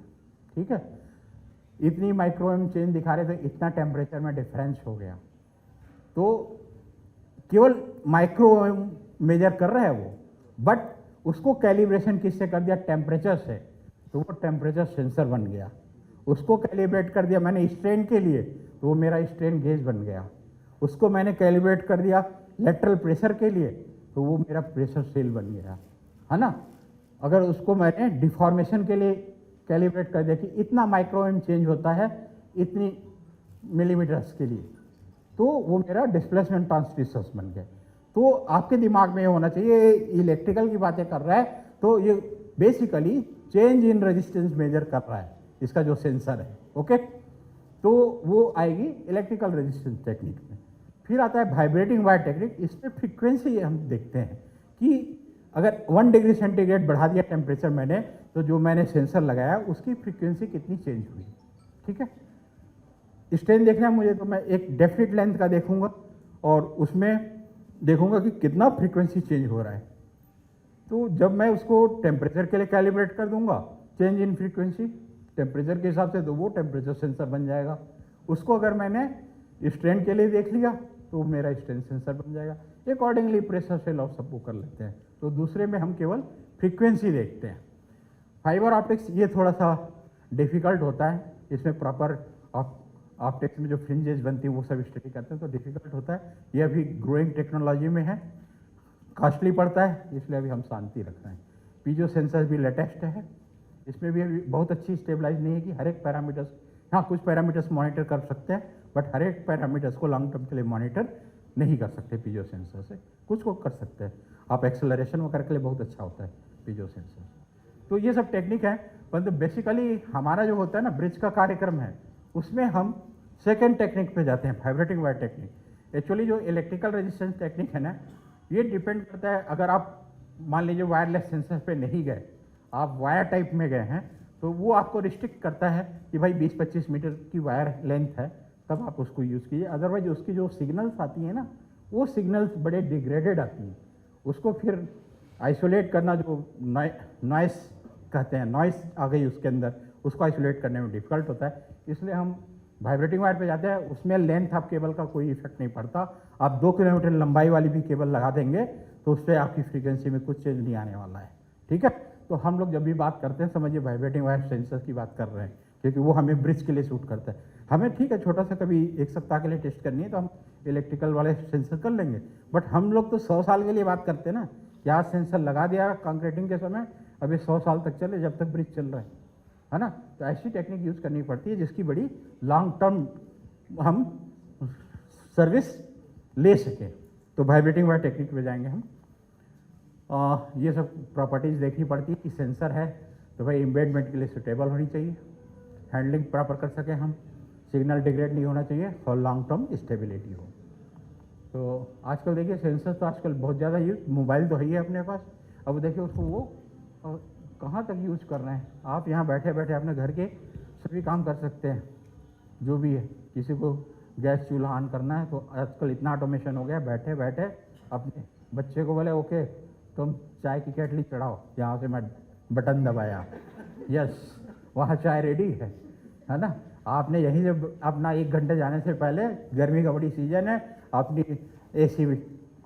ठीक है, इतनी माइक्रो ओम चेंज दिखा रहे तो इतना टेम्परेचर में डिफरेंस हो गया। तो केवल माइक्रो ओम मेजर कर रहा है वो, बट उसको कैलिब्रेशन किससे कर दिया? टेम्परेचर से, तो वो टेम्परेचर सेंसर बन गया। उसको कैलिब्रेट कर दिया मैंने स्ट्रेन के लिए, तो वो मेरा स्ट्रेन गेज बन गया। उसको मैंने कैलिब्रेट कर दिया लेटरल प्रेशर के लिए, तो वो मेरा प्रेशर सेल बन गया, है ना। अगर उसको मैंने डिफॉर्मेशन के लिए कैलिब्रेट कर दिया कि इतना माइक्रोवेव चेंज होता है इतनी मिलीमीटर्स के लिए, तो वो मेरा डिस्प्लेसमेंट ट्रांसड्यूसर्स बन गए। तो आपके दिमाग में ये होना चाहिए, इलेक्ट्रिकल की बातें कर रहा है तो ये basically change in resistance measure कर रहा है इसका जो सेंसर है, ओके। तो वो आएगी इलेक्ट्रिकल रेजिस्टेंस टेक्निक में। फिर आता है वाइब्रेटिंग वायर टेक्निक। इसमें फ्रीक्वेंसी हम देखते हैं कि अगर 1 डिग्री सेंटीग्रेड बढ़ा दिया टेम्परेचर मैंने, तो जो मैंने सेंसर लगाया उसकी फ्रीक्वेंसी कितनी चेंज हुई, ठीक है। स्ट्रेन देखना है मुझे, तो मैं एक डेफिनेट लेंथ का देखूंगा और उसमें देखूंगा कि कितना फ्रीक्वेंसी चेंज हो रहा है। तो जब मैं उसको टेम्परेचर के लिए कैलिब्रेट कर दूंगा, चेंज इन फ्रीक्वेंसी टेम्परेचर के हिसाब से, तो वो टेम्परेचर सेंसर बन जाएगा। उसको अगर मैंने स्ट्रेन के लिए देख लिया तो मेरा स्ट्रेन सेंसर बन जाएगा। अकॉर्डिंगली प्रेशर सेल और सबको कर लेते हैं। तो दूसरे में हम केवल फ्रीक्वेंसी देखते हैं। फाइबर ऑप्टिक्स ये थोड़ा सा डिफ़िकल्ट होता है, इसमें प्रॉपर ऑप्टिक्स में जो फ्रिंजेस बनती हैं वो सब स्टडी करते हैं, तो डिफ़िकल्ट होता है। ये अभी ग्रोइंग टेक्नोलॉजी में है, कॉस्टली पड़ता है, इसलिए अभी हम शांति रख रहे हैं। पीजो सेंसर भी लेटेस्ट है, इसमें भी अभी बहुत अच्छी स्टेबलाइज नहीं है कि हर एक पैरामीटर्स, हाँ कुछ पैरामीटर्स मॉनिटर कर सकते हैं, बट हर एक पैरामीटर्स को लॉन्ग टर्म के लिए मॉनिटर नहीं कर सकते पीजो सेंसर से। कुछ को कर सकते हैं आप, एक्सेलरेशन वगैरह के लिए बहुत अच्छा होता है पीजो सेंसर। तो ये सब टेक्निक है, परंतु बेसिकली हमारा जो होता है ना ब्रिज का कार्यक्रम है, उसमें हम सेकेंड टेक्निक पे जाते हैं, वाइब्रेटिंग वायर टेक्निक। एक्चुअली जो इलेक्ट्रिकल रेजिस्टेंस टेक्निक है ना, ये डिपेंड करता है, अगर आप मान लीजिए वायरलेस सेंसर पे नहीं गए, आप वायर टाइप में गए हैं, तो वो आपको रिस्ट्रिक्ट करता है कि भाई 20-25 मीटर की वायर लेंथ है, तब आप उसको यूज़ कीजिए। अदरवाइज उसकी जो सिग्नल्स आती हैं ना, वो सिग्नल्स बड़े डिग्रेडेड आती हैं, उसको फिर आइसोलेट करना, जो नॉइस कहते हैं, नॉइस आ गई उसके अंदर, उसको आइसोलेट करने में डिफ़िकल्ट होता है। इसलिए हम वाइब्रेटिंग वायर पे जाते हैं। उसमें लेंथ ऑफ केबल का कोई इफेक्ट नहीं पड़ता। आप 2 किलोमीटर लंबाई वाली भी केबल लगा देंगे तो उस पर आपकी फ्रीक्वेंसी में कुछ चेंज नहीं आने वाला है, ठीक है। तो हम लोग जब भी बात करते हैं, समझिए वाइब्रेटिंग वायर सेंसर की बात कर रहे हैं, क्योंकि वो हमें ब्रिज के लिए सूट करता है। हमें ठीक है, छोटा सा कभी 1 सप्ताह के लिए टेस्ट करनी है तो हम इलेक्ट्रिकल वाले सेंसर कर लेंगे, बट हम लोग तो 100 साल के लिए बात करते हैं ना, कि आज सेंसर लगा दिया कंक्रीटिंग के समय, अभी 100 साल तक चले, जब तक ब्रिज चल रहा है ना। तो ऐसी टेक्निक यूज़ करनी पड़ती है जिसकी बड़ी लॉन्ग टर्म हम सर्विस ले सकें। तो वाइब्रेटिंग वायर टेक्निक पे जाएंगे हम। ये सब प्रॉपर्टीज़ देखनी पड़ती है कि सेंसर है तो भाई एम्बेडमेंट के लिए सुटेबल होनी चाहिए, हैंडलिंग प्रॉपर कर सकें हम, सिग्नल डिग्रेड नहीं होना चाहिए और लॉन्ग टर्म स्टेबिलिटी हो। तो आजकल देखिए सेंसर तो आजकल बहुत ज़्यादा यूज, मोबाइल तो है ही है अपने पास, अब देखिए उसको वो कहाँ तक यूज कर रहे हैं। आप यहाँ बैठे बैठे अपने घर के सभी काम कर सकते हैं, जो भी है। किसी को गैस चूल्हा ऑन करना है तो आजकल इतना ऑटोमेशन हो गया, बैठे बैठे अपने बच्चे को बोले ओके तुम चाय की केटली चढ़ाओ, यहाँ से मैं बटन दबाया, यस वहाँ चाय रेडी है ना। आपने यहीं से अपना 1 घंटे जाने से पहले, गर्मी का बड़ी सीजन है, अपनी AC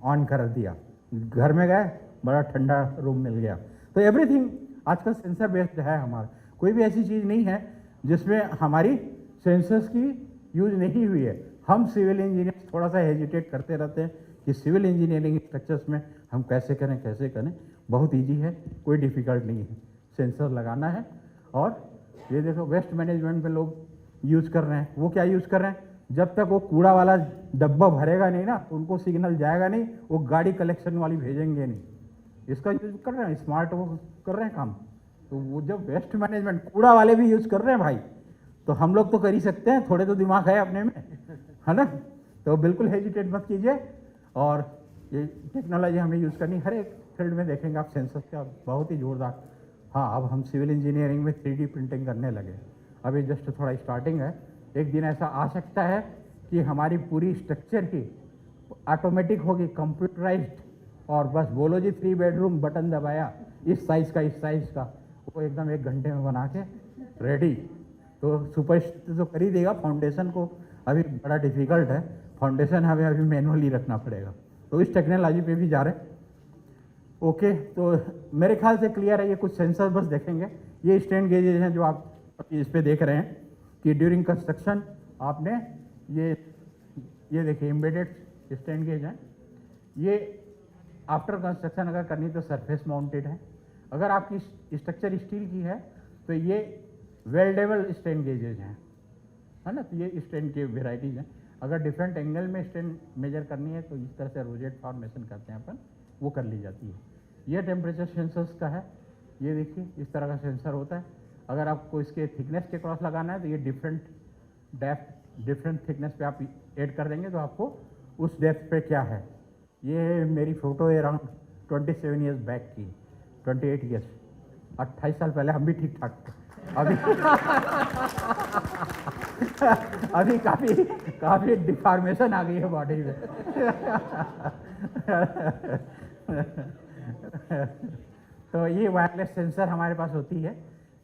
ऑन कर दिया, घर में गए बड़ा ठंडा रूम मिल गया। तो एवरीथिंग आजकल सेंसर बेस्ड है हमारा। कोई भी ऐसी चीज़ नहीं है जिसमें हमारी सेंसर्स की यूज नहीं हुई है। हम सिविल इंजीनियर्स थोड़ा सा हेजिटेट करते रहते हैं कि सिविल इंजीनियरिंग स्ट्रक्चर्स में हम कैसे करें। बहुत इजी है, कोई डिफ़िकल्ट नहीं है, सेंसर लगाना है। और ये देखो वेस्ट मैनेजमेंट में लोग यूज़ कर रहे हैं, वो क्या यूज़ कर रहे हैं, जब तक वो कूड़ा वाला डब्बा भरेगा नहीं ना, उनको सिग्नल जाएगा नहीं, वो गाड़ी कलेक्शन वाली भेजेंगे नहीं। इसका यूज कर रहे हैं, स्मार्ट वो कर रहे हैं काम। तो वो जब वेस्ट मैनेजमेंट कूड़ा वाले भी यूज़ कर रहे हैं भाई, तो हम लोग तो कर ही सकते हैं, थोड़े तो दिमाग है अपने में, है ना। तो बिल्कुल हेजिटेट मत कीजिए, और ये टेक्नोलॉजी हमें यूज़ करनी, हर एक फील्ड में देखेंगे आप सेंसर का बहुत ही जोरदार। हाँ, अब हम सिविल इंजीनियरिंग में 3D प्रिंटिंग करने लगे, अभी जस्ट थोड़ा स्टार्टिंग है। एक दिन ऐसा आ सकता है कि हमारी पूरी स्ट्रक्चर ही ऑटोमेटिक होगी, कंप्यूटराइज्ड, और बस बोलो जी 3 बेडरूम, बटन दबाया, इस साइज़ का, इस साइज़ का, वो एकदम 1 घंटे में बना के रेडी। तो सुपर तो कर ही देगा, फाउंडेशन को अभी बड़ा डिफिकल्ट है, फाउंडेशन हमें अभी मैनुअली रखना पड़ेगा। तो इस टेक्नोलॉजी पे भी जा रहे हैं। ओके, तो मेरे ख्याल से क्लियर है। ये कुछ सेंसर बस देखेंगे, ये स्ट्रेन गेजेज हैं जो आप इस पे देख रहे हैं कि ड्यूरिंग कंस्ट्रक्शन आपने ये देखिए एम्बेडेड स्ट्रेन गेज हैं। ये आफ्टर कंस्ट्रक्शन अगर करनी तो सरफेस माउंटेड है, अगर आपकी स्ट्रक्चर स्टील की है तो ये वेल्डेबल स्ट्रेन गेजेज हैं, है ना। तो ये स्ट्रेन की वेराइटीज़ हैं। अगर डिफरेंट एंगल में स्ट्रेन मेजर करनी है तो इस तरह से रोजेट फॉर्मेशन करते हैं अपन, वो कर ली जाती है। ये टेम्परेचर सेंसर्स का है, ये देखिए इस तरह का सेंसर होता है। अगर आपको इसके थिकनेस के क्रॉस लगाना है तो ये डिफरेंट डेप्थ, डिफरेंट थिकनेस पे आप ऐड कर देंगे तो आपको उस डेप्थ पे क्या है। ये मेरी फ़ोटो है अराउंड 27 ईयर्स बैक की, 28 ईयर्स, 28 साल पहले हम भी ठीक ठाक थे। अभी अभी काफ़ी डिफॉर्मेशन आ गई है बॉडी में। तो ये वायरलेस सेंसर हमारे पास होती है,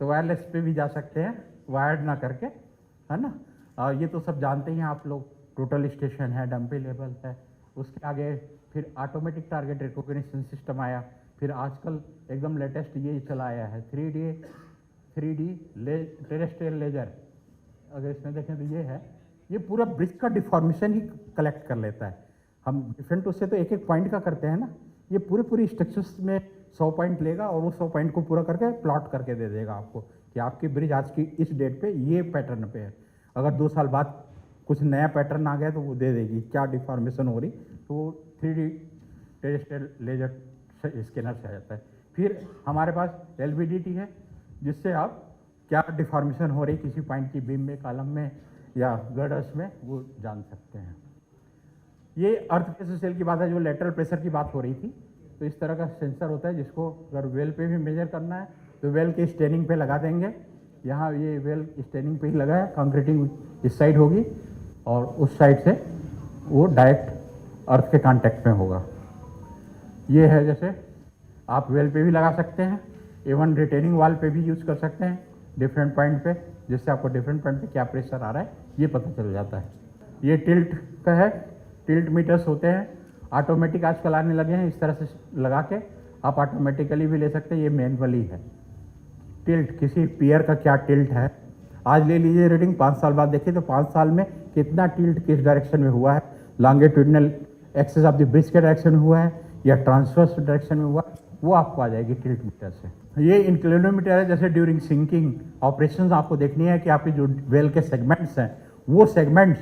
तो वायरलेस पे भी जा सकते हैं वायर्ड ना करके, है ना। और ये तो सब जानते ही हैं आप लोग, टोटल स्टेशन है, डंपी लेवल है, उसके आगे फिर ऑटोमेटिक टारगेट रिकॉग्निशन सिस्टम आया, फिर आजकल एकदम लेटेस्ट ये चला आया है 3D टेरेस्ट्रियल लेजर। अगर इसमें देखें तो ये पूरा ब्रिज का डिफॉर्मेशन ही कलेक्ट कर लेता है। हम डिफरेंट उससे तो एक एक पॉइंट का करते हैं ना, ये पूरी स्ट्रक्चर्स में 100 पॉइंट लेगा और वो 100 पॉइंट को पूरा करके प्लॉट करके दे देगा आपको कि आपकी ब्रिज आज की इस डेट पे ये पैटर्न पे है। अगर 2 साल बाद कुछ नया पैटर्न आ गया तो वो दे देगी क्या डिफॉर्मेशन हो रही, तो वो 3D टेरेस्ट्रियल लेजर स्कैनर से आ जाता है। फिर हमारे पास LVDT है, जिससे आप क्या डिफॉर्मेशन हो रही किसी पॉइंट की बीम में, कॉलम में या गर्डर्स में, वो जान सकते हैं। ये अर्थ प्रेशर सेल की बात है, जो लेटरल प्रेशर की बात हो रही थी। तो इस तरह का सेंसर होता है जिसको अगर वेल पे भी मेजर करना है तो वेल के स्टेनिंग पे लगा देंगे। यहाँ ये वेल स्टेनिंग पे ही लगा है, कंक्रीटिंग इस साइड होगी और उस साइड से वो डायरेक्ट अर्थ के कांटेक्ट में होगा। ये है, जैसे आप वेल पे भी लगा सकते हैं, इवन रिटेनिंग वाल पे भी यूज़ कर सकते हैं डिफरेंट पॉइंट पे, जिससे आपको डिफरेंट पॉइंट पे क्या प्रेशर आ रहा है ये पता चल जाता है। ये टिल्ट का है, टिल्ट मीटर्स होते हैं, ऑटोमेटिक आजकल आने लगे हैं। इस तरह से लगा के आप ऑटोमेटिकली भी ले सकते हैं, ये मैनुअली है। टिल्ट, किसी पियर का क्या टिल्ट है, आज ले लीजिए रीडिंग, 5 साल बाद देखिए तो 5 साल में कितना टिल्ट किस डायरेक्शन में हुआ है, longitudinal axis of the bridge के डायरेक्शन में हुआ है या ट्रांसवर्स डायरेक्शन में हुआ, वो आपको आ जाएगी टिल्ट मीटर से। ये इंक्लिनोमीटर है, जैसे ड्यूरिंग सिंकिंग ऑपरेशंस आपको देखनी है कि आपकी जो वेल के सेगमेंट्स हैं वो सेगमेंट्स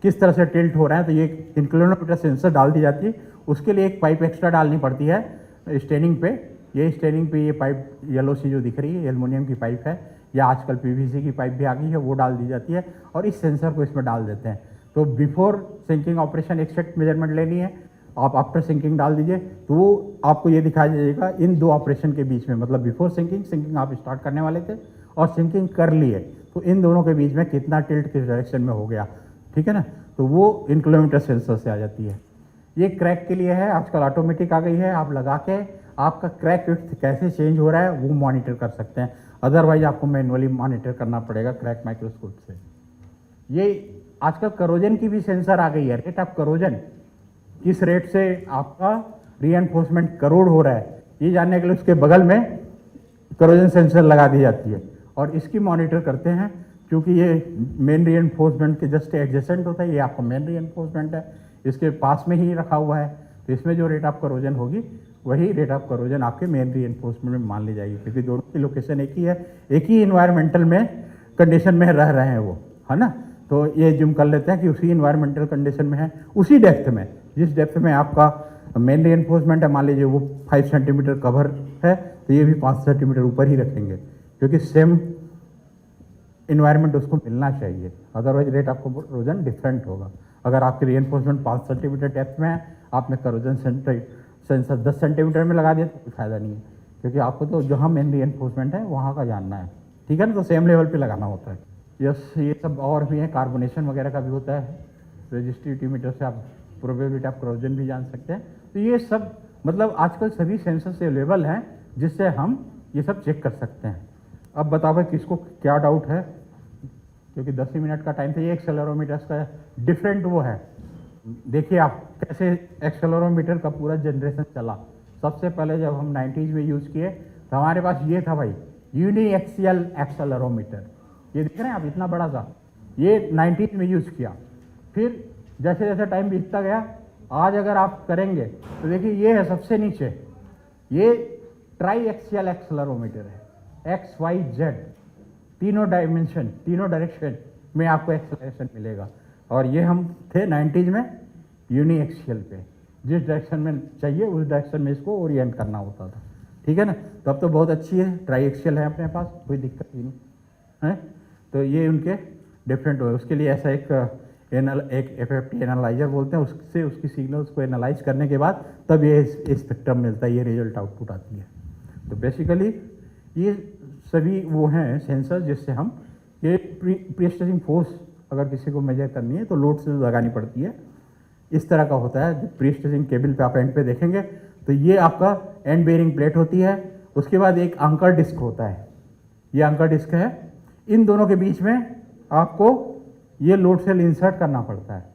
किस तरह से टिल्ट हो रहे हैं, तो ये इंक्लिनोमीटर सेंसर डाल दी जाती है। उसके लिए एक पाइप एक्स्ट्रा डालनी पड़ती है स्टेनिंग पे। ये स्टेनिंग पे ये पाइप येलो सी जो दिख रही है एल्युमिनियम की पाइप है, या आजकल PVC की पाइप भी आ गई है, वो डाल दी जाती है और इस सेंसर को इसमें डाल देते हैं। तो before sinking operation exact measurement लेनी है, आप आफ्टर सिंकिंग डाल दीजिए तो वो आपको ये दिखाई देगा इन 2 ऑपरेशन के बीच में, मतलब बिफोर सिंकिंग आप स्टार्ट करने वाले थे और सिंकिंग कर लिए, तो इन दोनों के बीच में कितना टिल्ट किस डायरेक्शन में हो गया, ठीक है ना। तो वो इंक्लिनोमीटर सेंसर से आ जाती है। ये क्रैक के लिए है, आजकल ऑटोमेटिक आ गई है, आप लगा के आपका क्रैक विड्थ कैसे चेंज हो रहा है वो मॉनिटर कर सकते हैं, अदरवाइज आपको मैनुअली मॉनिटर करना पड़ेगा क्रैक माइक्रोस्कोप से। ये आजकल करोजन की भी सेंसर आ गई है, रेट ऑफ करोजन, किस रेट से आपका रीएनफोर्समेंट करोड़ हो रहा है, ये जानने के लिए उसके बगल में करोजन सेंसर लगा दी जाती है और इसकी मॉनिटर करते हैं। क्योंकि ये मेन रीएनफोर्समेंट के जस्ट एडजेसेंट होता है, ये आपका मेन रीएनफोर्समेंट है, इसके पास में ही रखा हुआ है, तो इसमें जो रेट ऑफ करोजन होगी वही रेट ऑफ करोजन आपके मेन रीएनफोर्समेंट में मान ली जाएगी, क्योंकि दोनों की लोकेशन एक ही है, एक ही इन्वायरमेंटल में कंडीशन में रह रहे हैं वो, है ना। तो ये जिम कर लेते हैं कि उसी इन्वायरमेंटल कंडीशन में है, उसी डेप्थ में, जिस डेप्थ में आपका मेन रीएनफोर्समेंट है, मान लीजिए वो 5 सेंटीमीटर कवर है तो ये भी 5 सेंटीमीटर ऊपर ही रखेंगे, क्योंकि सेम इन्वायरमेंट उसको मिलना चाहिए, otherwise rate of corrosion different होगा। अगर आपकी रीएनफोर्समेंट 5 सेंटीमीटर डेप्थ में है, आपने करोजन सेंसर 10 सेंटीमीटर में लगा दिया तो कोई फायदा नहीं है, क्योंकि आपको तो जहाँ मेन रीएनफोर्समेंट है वहाँ का जानना है, ठीक है ना, तो सेम लेवल पे लगाना होता है। यस, ये सब और भी है, कार्बोनेशन वगैरह का भी होता है, रजिस्टिविटी मीटर से आप प्रोबेबिलिटी ऑफ करोजन भी जान सकते हैं। तो ये सब मतलब आजकल सभी सेंसर्स अवेलेबल हैं जिससे हम ये सब चेक कर सकते हैं। अब बताओ भाई किसको क्या डाउट है, क्योंकि 10 ही मिनट का टाइम था। ये एक्सेलेरोमीटर्स का डिफरेंट वो है, देखिए आप कैसे एक्सेलेरोमीटर का पूरा जनरेशन चला। सबसे पहले जब हम 90s में यूज़ किए तो हमारे पास ये था भाई यूनिएक्सियल एक्सेलेरोमीटर, ये देख रहे हैं आप इतना बड़ा सा, ये 90s में यूज़ किया। फिर जैसे जैसे टाइम बीतता गया, आज अगर आप करेंगे तो देखिए ये है सबसे नीचे, ये ट्राई एक्सियल एक्सेलेरोमीटर है, XYZ तीनों डायमेंशन, तीनों डायरेक्शन में आपको एक्सेलरेशन मिलेगा। और ये हम थे 90s में यूनी एक्सियल पे, जिस डायरेक्शन में चाहिए उस डायरेक्शन में इसको ओरिएंट करना होता था, ठीक है ना। तो अब तो बहुत अच्छी है, ट्राई एक्सियल है अपने पास, कोई दिक्कत ही नहीं है। तो ये उनके डिफरेंट हो, उसके लिए ऐसा एक एक FFT एनालाइजर बोलते हैं, उससे उसकी सिग्नल्स को एनालाइज करने के बाद तब ये स्पेक्ट्रम मिलता है, ये रिजल्ट आउटपुट आती है। तो बेसिकली ये सभी वो हैं सेंसर जिससे हम ये प्री स्ट्रेसिंग फोर्स अगर किसी को मेजर करनी है तो लोड से लगानी पड़ती है। इस तरह का होता है। प्री स्ट्रेसिंग केबल पे आप एंड पे देखेंगे तो ये आपका एंड बेयरिंग प्लेट होती है, उसके बाद एक एंकर डिस्क होता है, ये एंकर डिस्क है। इन दोनों के बीच में आपको ये लोड सेल इंसर्ट करना पड़ता है,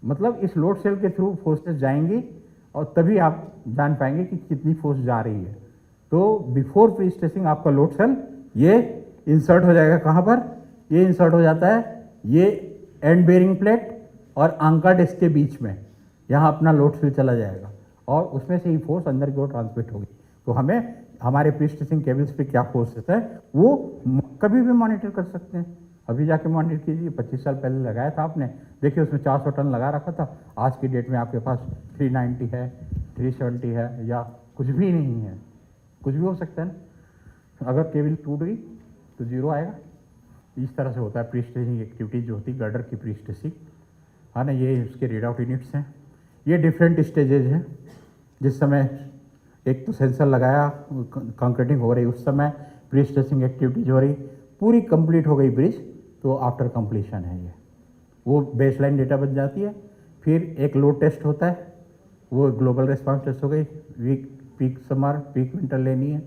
मतलब इस लोड सेल के थ्रू फोर्सेस जाएंगी और तभी आप जान पाएंगे कि कितनी फोर्स जा रही है। तो बिफोर प्री स्ट्रेसिंग आपका लोड सेल ये इंसर्ट हो जाएगा। कहाँ पर ये इंसर्ट हो जाता है? ये एंड बेयरिंग प्लेट और एंकर डिस्क के बीच में, यहाँ अपना लोड सेल चला जाएगा और उसमें से ही फोर्स अंदर की ओर ट्रांसमिट होगी। तो हमें हमारे प्री स्ट्रेसिंग केबल्स पे क्या फोर्सेस है वो कभी भी मॉनिटर कर सकते हैं। अभी जाके मॉनिटर कीजिए, 25 साल पहले लगाया था आपने, देखिए उसमें 400 टन लगा रखा था, आज की डेट में आपके पास 390 है, 370 है या कुछ भी नहीं है, कुछ भी हो सकता है ना। अगर केबल टूट गई तो जीरो आएगा। इस तरह से होता है प्री स्ट्रेसिंग एक्टिविटीज जो होती है गर्डर की प्री स्ट्रेसिंग, है ना। ये उसके रीड आउट यूनिट्स हैं। ये डिफरेंट स्टेजेज हैं। जिस समय एक तो सेंसर लगाया, कंक्रीटिंग हो रही, उस समय प्री स्ट्रेसिंग एक्टिविटीज हो रही, पूरी कंप्लीट हो गई ब्रिज, तो आफ्टर कंप्लीशन है ये, वो बेसलाइन डेटा बन जाती है। फिर एक लोड टेस्ट होता है, वो ग्लोबल रिस्पांस टेस्ट हो गई, week peak summer peak winter लेनी है,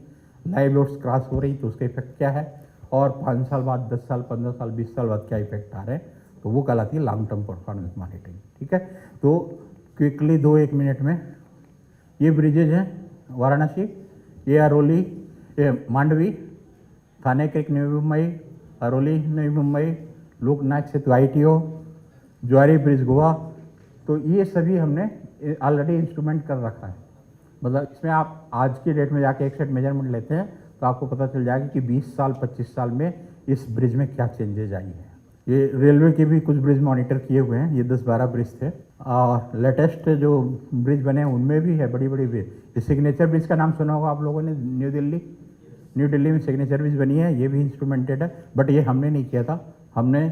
लाइव लोड्स क्रॉस हो रही तो उसका इफेक्ट क्या है, और 5 साल बाद, 10 साल, 15 साल, 20 साल बाद क्या इफेक्ट आ रहे हैं, तो वो कहलाती है लॉन्ग टर्म परफॉर्मेंस मॉनिटरिंग। ठीक है, तो क्विकली 2-1 मिनट में ये ब्रिजेज हैं वाराणसी, ये अरोली, ये मांडवी, थाने क्रिक नवी मुंबई, अरोली नवी मुंबई, लोकनायक सेतु ITO, ज्वारी ब्रिज गोवा। तो ये सभी हमने ऑलरेडी इंस्ट्रूमेंट कर रखा है। मतलब इसमें आप आज की डेट में जाके एक सेट मेजरमेंट लेते हैं तो आपको पता चल जाएगा कि 20 साल 25 साल में इस ब्रिज में क्या चेंजेज आई है। ये रेलवे के भी कुछ ब्रिज मॉनिटर किए हुए हैं, ये 10-12 ब्रिज थे, और लेटेस्ट जो ब्रिज बने हैं उनमें भी है बड़ी बड़ी ब्रिज। ये सिग्नेचर ब्रिज का नाम सुना होगा आप लोगों ने, न्यू दिल्ली में सिग्नेचर ब्रिज बनी है, ये भी इंस्ट्रूमेंटेड है, बट ये हमने नहीं किया था। हमने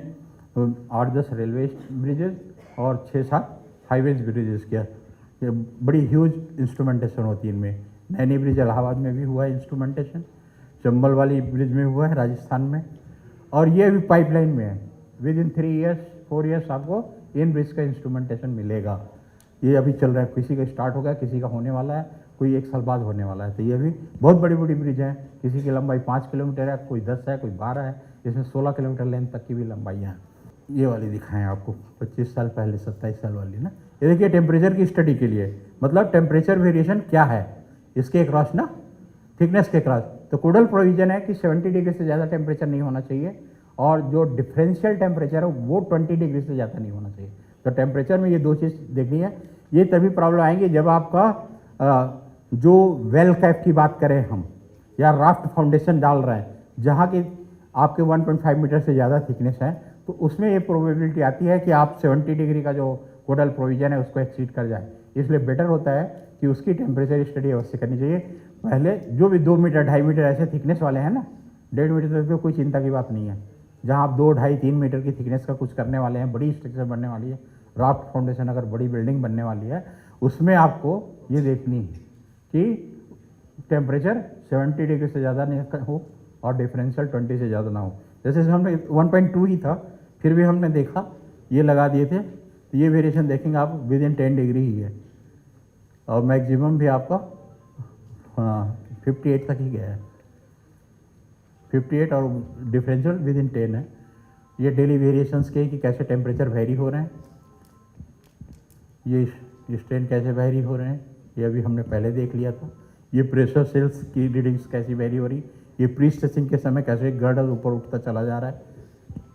8-10 रेलवे ब्रिजेज और 6-7 हाईवेज ब्रिजेस किया। ये बड़ी ह्यूज इंस्ट्रूमेंटेशन होती है इनमें। नैनी ब्रिज इलाहाबाद में भी हुआ है इंस्ट्रूमेंटेशन, चंबल वाली ब्रिज में हुआ है राजस्थान में, और ये भी पाइपलाइन में है। विद इन 3 ईयर्स 4 ईयर्स आपको इन ब्रिज का इंस्ट्रूमेंटेशन मिलेगा। ये अभी चल रहा है, किसी का स्टार्ट हो गया, किसी का होने वाला है, कोई 1 साल बाद होने वाला है। तो ये भी बहुत बड़ी बड़ी ब्रिज हैं, किसी की लंबाई 5 किलोमीटर है, कोई 10 है, कोई 12 है, इसमें 16 किलोमीटर लेंथ तक की भी लंबाइयाँ हैं। ये वाली दिखाएं आपको 25 साल पहले, 27 साल वाली ना। ये देखिए टेम्परेचर की स्टडी के लिए, मतलब टेम्परेचर वेरिएशन क्या है इसके क्रॉस ना, थिकनेस के क्रॉस। तो कोडल प्रोविजन है कि 70 डिग्री से ज़्यादा टेम्परेचर नहीं होना चाहिए, और जो डिफरेंशियल टेम्परेचर है वो 20 डिग्री से ज़्यादा नहीं होना चाहिए। तो टेम्परेचर में ये 2 चीज़ देखनी है। ये तभी प्रॉब्लम आएंगी जब आपका जो वेल कैप की बात करें हम, या राफ्ट फाउंडेशन डाल रहे हैं, जहाँ की आपके 1.5 मीटर से ज़्यादा थिकनेस है, तो उसमें ये प्रोबेबिलिटी आती है कि आप 70 डिग्री का जो कोडल प्रोविजन है उसको एक्सीड कर जाए। इसलिए बेटर होता है कि उसकी टेम्परेचर स्टडी अवश्य करनी चाहिए। पहले जो भी 2 मीटर 2.5 मीटर ऐसे थिकनेस वाले हैं ना, 1.5 मीटर तक तो कोई चिंता की बात नहीं है। जहाँ आप 2, 2.5, 3 मीटर की थिकनेस का कुछ करने वाले हैं, बड़ी स्ट्रक्चर बनने वाली है, राफ्ट फाउंडेशन अगर बड़ी बिल्डिंग बनने वाली है, उसमें आपको ये देखनी है कि टेम्परेचर 70 डिग्री से ज़्यादा नहीं हो और डिफरेंशियल 20 से ज़्यादा ना हो। जैसे हमने 1.2 ही था, फिर भी हमने देखा ये लगा दिए थे, तो ये वेरिएशन देखेंगे आप विद इन 10 डिग्री ही है, और मैक्सिमम भी आपका 58 तक ही गया है, 58, और डिफरेंशियल विद इन 10 है। ये डेली वेरिएशंस के कि कैसे टेम्परेचर वेरी हो रहे हैं, ये स्ट्रेन कैसे वेरी हो रहे हैं, ये अभी हमने पहले देख लिया था। ये प्रेशर सेल्स की रीडिंग्स कैसी वेरी हो रही, ये प्री स्ट्रेसिंग के समय कैसे गर्डर ऊपर उठता चला जा रहा है।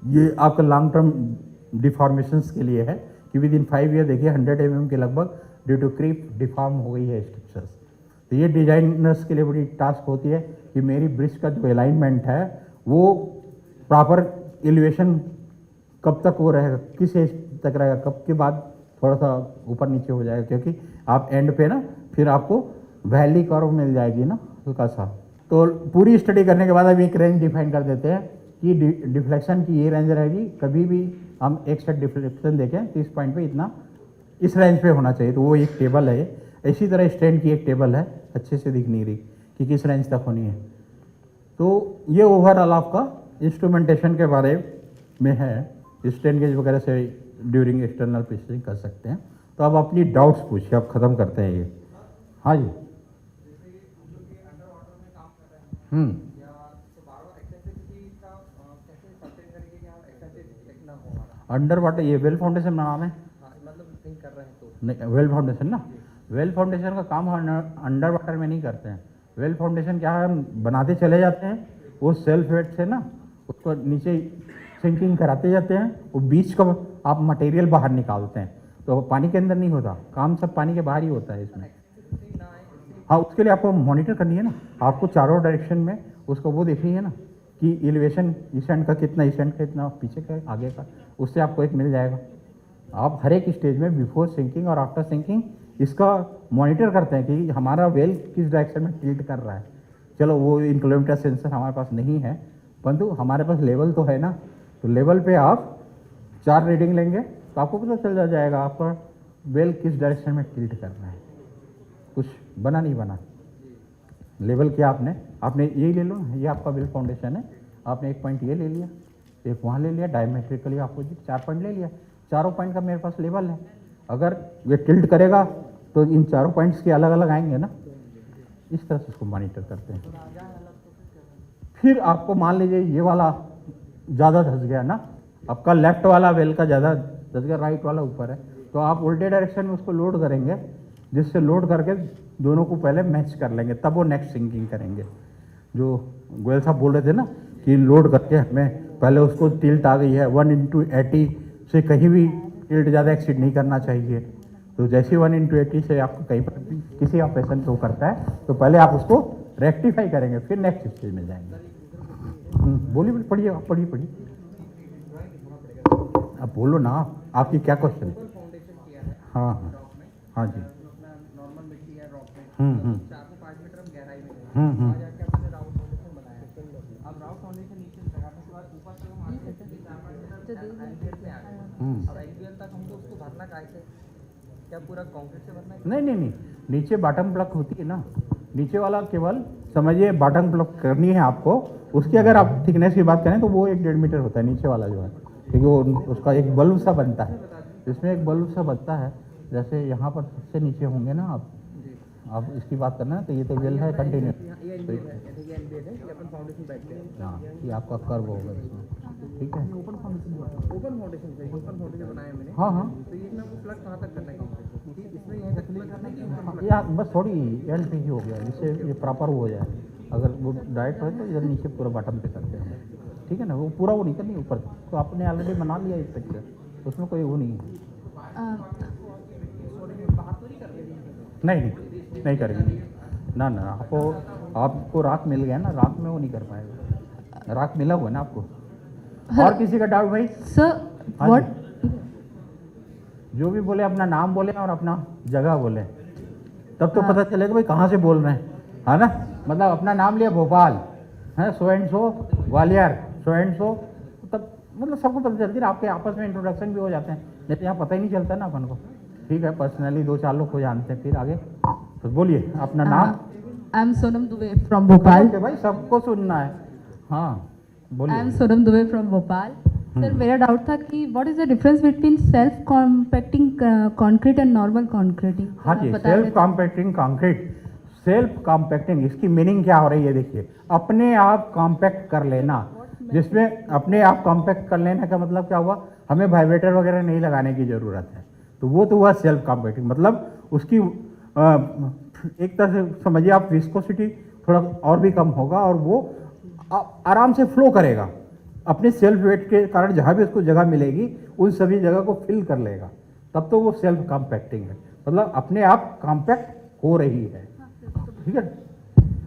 ये आपका लॉन्ग टर्म डिफॉर्मेशंस के लिए है कि विद इन 5 ईयर देखिए 100 mm के लगभग ड्यू टू क्रीप डिफॉर्म हो गई है स्ट्रक्चर्स। तो ये डिजाइनर्स के लिए बड़ी टास्क होती है कि मेरी ब्रिज का जो अलाइनमेंट है वो प्रॉपर एलिवेशन कब तक वो रहेगा, किस एज तक रहेगा, कब के बाद थोड़ा सा ऊपर नीचे हो जाएगा, क्योंकि आप एंड पे ना फिर आपको वैली कर्व मिल जाएगी ना हल्का सा। तो पूरी स्टडी करने के बाद अब एक रेंज डिफाइन कर देते हैं कि डिफ्लेक्शन की ये रेंज रहेगी। कभी भी हम एक सेट डिफ्लेक्शन देखें तो इस पॉइंट पे इतना इस रेंज पे होना चाहिए, तो वो एक टेबल है। इसी तरह स्टैंड की एक टेबल है, अच्छे से दिख नहीं रही कि किस रेंज तक होनी है। तो ये ओवरऑल आपका इंस्ट्रूमेंटेशन के बारे में है। स्ट्रेन गेज वगैरह से ड्यूरिंग एक्सटर्नल प्रोसेसिंग कर सकते हैं। तो अब अपनी डाउट्स पूछिए, अब ख़त्म करते हैं ये। हाँ जी। अंडर वाटर ये वेल फाउंडेशन बना रहे हैं, नहीं वेल फाउंडेशन ना, वेल फाउंडेशन का काम अंडर वाटर में नहीं करते हैं। वेल फाउंडेशन क्या है, हम बनाते चले जाते हैं, वो सेल्फ वेट से ना उसको नीचे सिंकिंग कराते जाते हैं, वो बीच का आप मटेरियल बाहर निकालते हैं, तो पानी के अंदर नहीं होता, काम सब पानी के बाहर ही होता है इसमें। हाँ, उसके लिए आपको मॉनिटर करनी है ना, आपको चारों डायरेक्शन में उसको वो देखनी है ना कि एलिवेशन इस एंड का कितना, इस एंड का कितना, पीछे का आगे का, उससे आपको एक मिल जाएगा। आप हर एक स्टेज में बिफोर सिंकिंग और आफ्टर सिंकिंग इसका मॉनिटर करते हैं कि हमारा वेल किस डायरेक्शन में टिल्ट कर रहा है। चलो वो इंक्लोमीटर सेंसर हमारे पास नहीं है, परंतु हमारे पास लेवल तो है ना, तो लेवल पे आप 4 रीडिंग लेंगे तो आपको पता चल जाएगा आपका वेल किस डायरेक्शन में टिल्ट कर रहा है। कुछ बना नहीं बना, लेवल क्या आपने यही ले लो, ये आपका वेल फाउंडेशन है, आपने एक पॉइंट ये ले लिया, एक वहाँ ले लिया, डायमेट्रिकली अपोजिट 4 पॉइंट ले लिया, चारों पॉइंट का मेरे पास लेवल है। अगर ये टिल्ट करेगा तो इन चारों पॉइंट्स के अलग अलग आएंगे ना, इस तरह से उसको मॉनिटर करते हैं। फिर आपको मान लीजिए ये वाला ज़्यादा धंस गया ना, आपका लेफ्ट वाला वेल का ज़्यादा धंस गया, राइट वाला ऊपर है, तो आप उल्टे डायरेक्शन में उसको लोड करेंगे, जिससे लोड करके दोनों को पहले मैच कर लेंगे, तब वो नेक्स्ट सिंकिंग करेंगे। जो गोयल साहब बोल रहे थे ना कि लोड करके हमें पहले उसको टिल्ट आ गई है 1/80 से कहीं भी टिल्ट ज़्यादा एक्सीड नहीं करना चाहिए, तो जैसे 1/80 से आपको कहीं पर भी किसी ऑपरेशन को करता है तो पहले आप उसको रेक्टिफाई करेंगे, फिर नेक्स्ट स्टेज में जाएंगे। बोलिए, पढ़िए, आप पढ़िए। अब बोलो ना, आपकी क्या क्वेश्चन? हाँ हाँ हाँ जी। नॉर्मल मिट्टी है रॉक में, 4 से 5 मीटर गहराई में हम्म। वहाँ जाके हमने राउट फाउंडेशन बनाया। अब राउट फाउंडेशन नीचे लगाने के बाद ऊपर से हम आगे 4-5 मीटर एलबीएल पे आ गए। अब एलबीएल तक हमको उसको भरना कैसे? क्या पूरा कंक्रीट से भरना है? नहीं, नीचे बॉटम प्लग होती है ना, नीचे वाला केवल समझिए बॉटम प्लग करनी है आपको। उसकी अगर आप थिकनेस की बात करें तो वो 1-1.5 मीटर होता है नीचे वाला जो है, क्योंकि वो उसका एक बल्ब सा बनता है, इसमें एक बल्ब सा बनता है, जैसे यहाँ पर सबसे नीचे होंगे ना आप इसकी बात करना है, तो ये तो वेल है कंटिन्यू, ये एलबीएल है, ये एलबीएल है, ये अपन फाउंडेशन बैठते हैं। हाँ, ये आपका कर्व होगा इसमें, ठीक है। ओपन फाउंडेशन बनाया मैंने। हाँ, तो ये में आपको प्लग कहाँ तक करना है कंक्रीट? कि इसमें यहीं तक प्लग करना है कि ऊपर प्लग? या बस थोड़ी एंड पे ही हो गया, जिससे ये प्रॉपर हो जाए। अगर वो डायरेक्ट हो तो इधर नीचे पूरा बॉटम पे करते हैं, ठीक है ना, वो पूरा वो नहीं करनी ऊपर, तो आपने ऑलरेडी बना लिया इस पिक्चर, उसमें कोई वो नहीं है। नहीं करेंगे ना, आपको राख मिल गया ना, राख में वो नहीं कर पाएगा, राख मिला हुआ ना आपको। और किसी का डाउट भाई? सर हाँ व्हाट, जो भी बोले अपना नाम बोले और अपना जगह बोले, तब तो पता चलेगा भाई कहाँ से बोल रहे हैं, है ना। मतलब अपना नाम लिया भोपाल है, so and so, Gwalior so and so, तब मतलब सबको पता चलती है, आपके आपस में इंट्रोडक्शन भी हो जाते हैं, नहीं तो यहाँ पता ही नहीं चलता ना अपन को। ठीक है, पर्सनली 2-4 लोग को जानते हैं, फिर आगे तो बोलिए अपना नाम। I am Sonam Dubey from Bhopal. भाई सबको सुनना है, हाँ आई एम बोलिए। सोनम दुबे फ्रॉम भोपाल। सर मेरा डाउट था कि what is the difference between self compacting concrete and normal concreting? हाँ जी, self compacting concrete, self compacting इसकी मीनिंग क्या हो रही है? देखिए, अपने आप कॉम्पैक्ट कर लेना, जिसमें अपने आप कॉम्पैक्ट कर लेने का मतलब क्या हुआ, हमें वाइब्रेटर वगैरह नहीं लगाने की ज़रूरत है, तो वो तो हुआ सेल्फ कॉम्पैक्टिंग। मतलब उसकी एक तरह से समझिए आप, विस्कोसिटी थोड़ा और भी कम होगा और वो आराम से फ्लो करेगा, अपने सेल्फ वेट के कारण जहाँ भी उसको जगह मिलेगी उन सभी जगह को फिल कर लेगा, तब तो वो सेल्फ कॉम्पैक्टिंग है, मतलब अपने आप कॉम्पैक्ट हो रही है, ठीक है।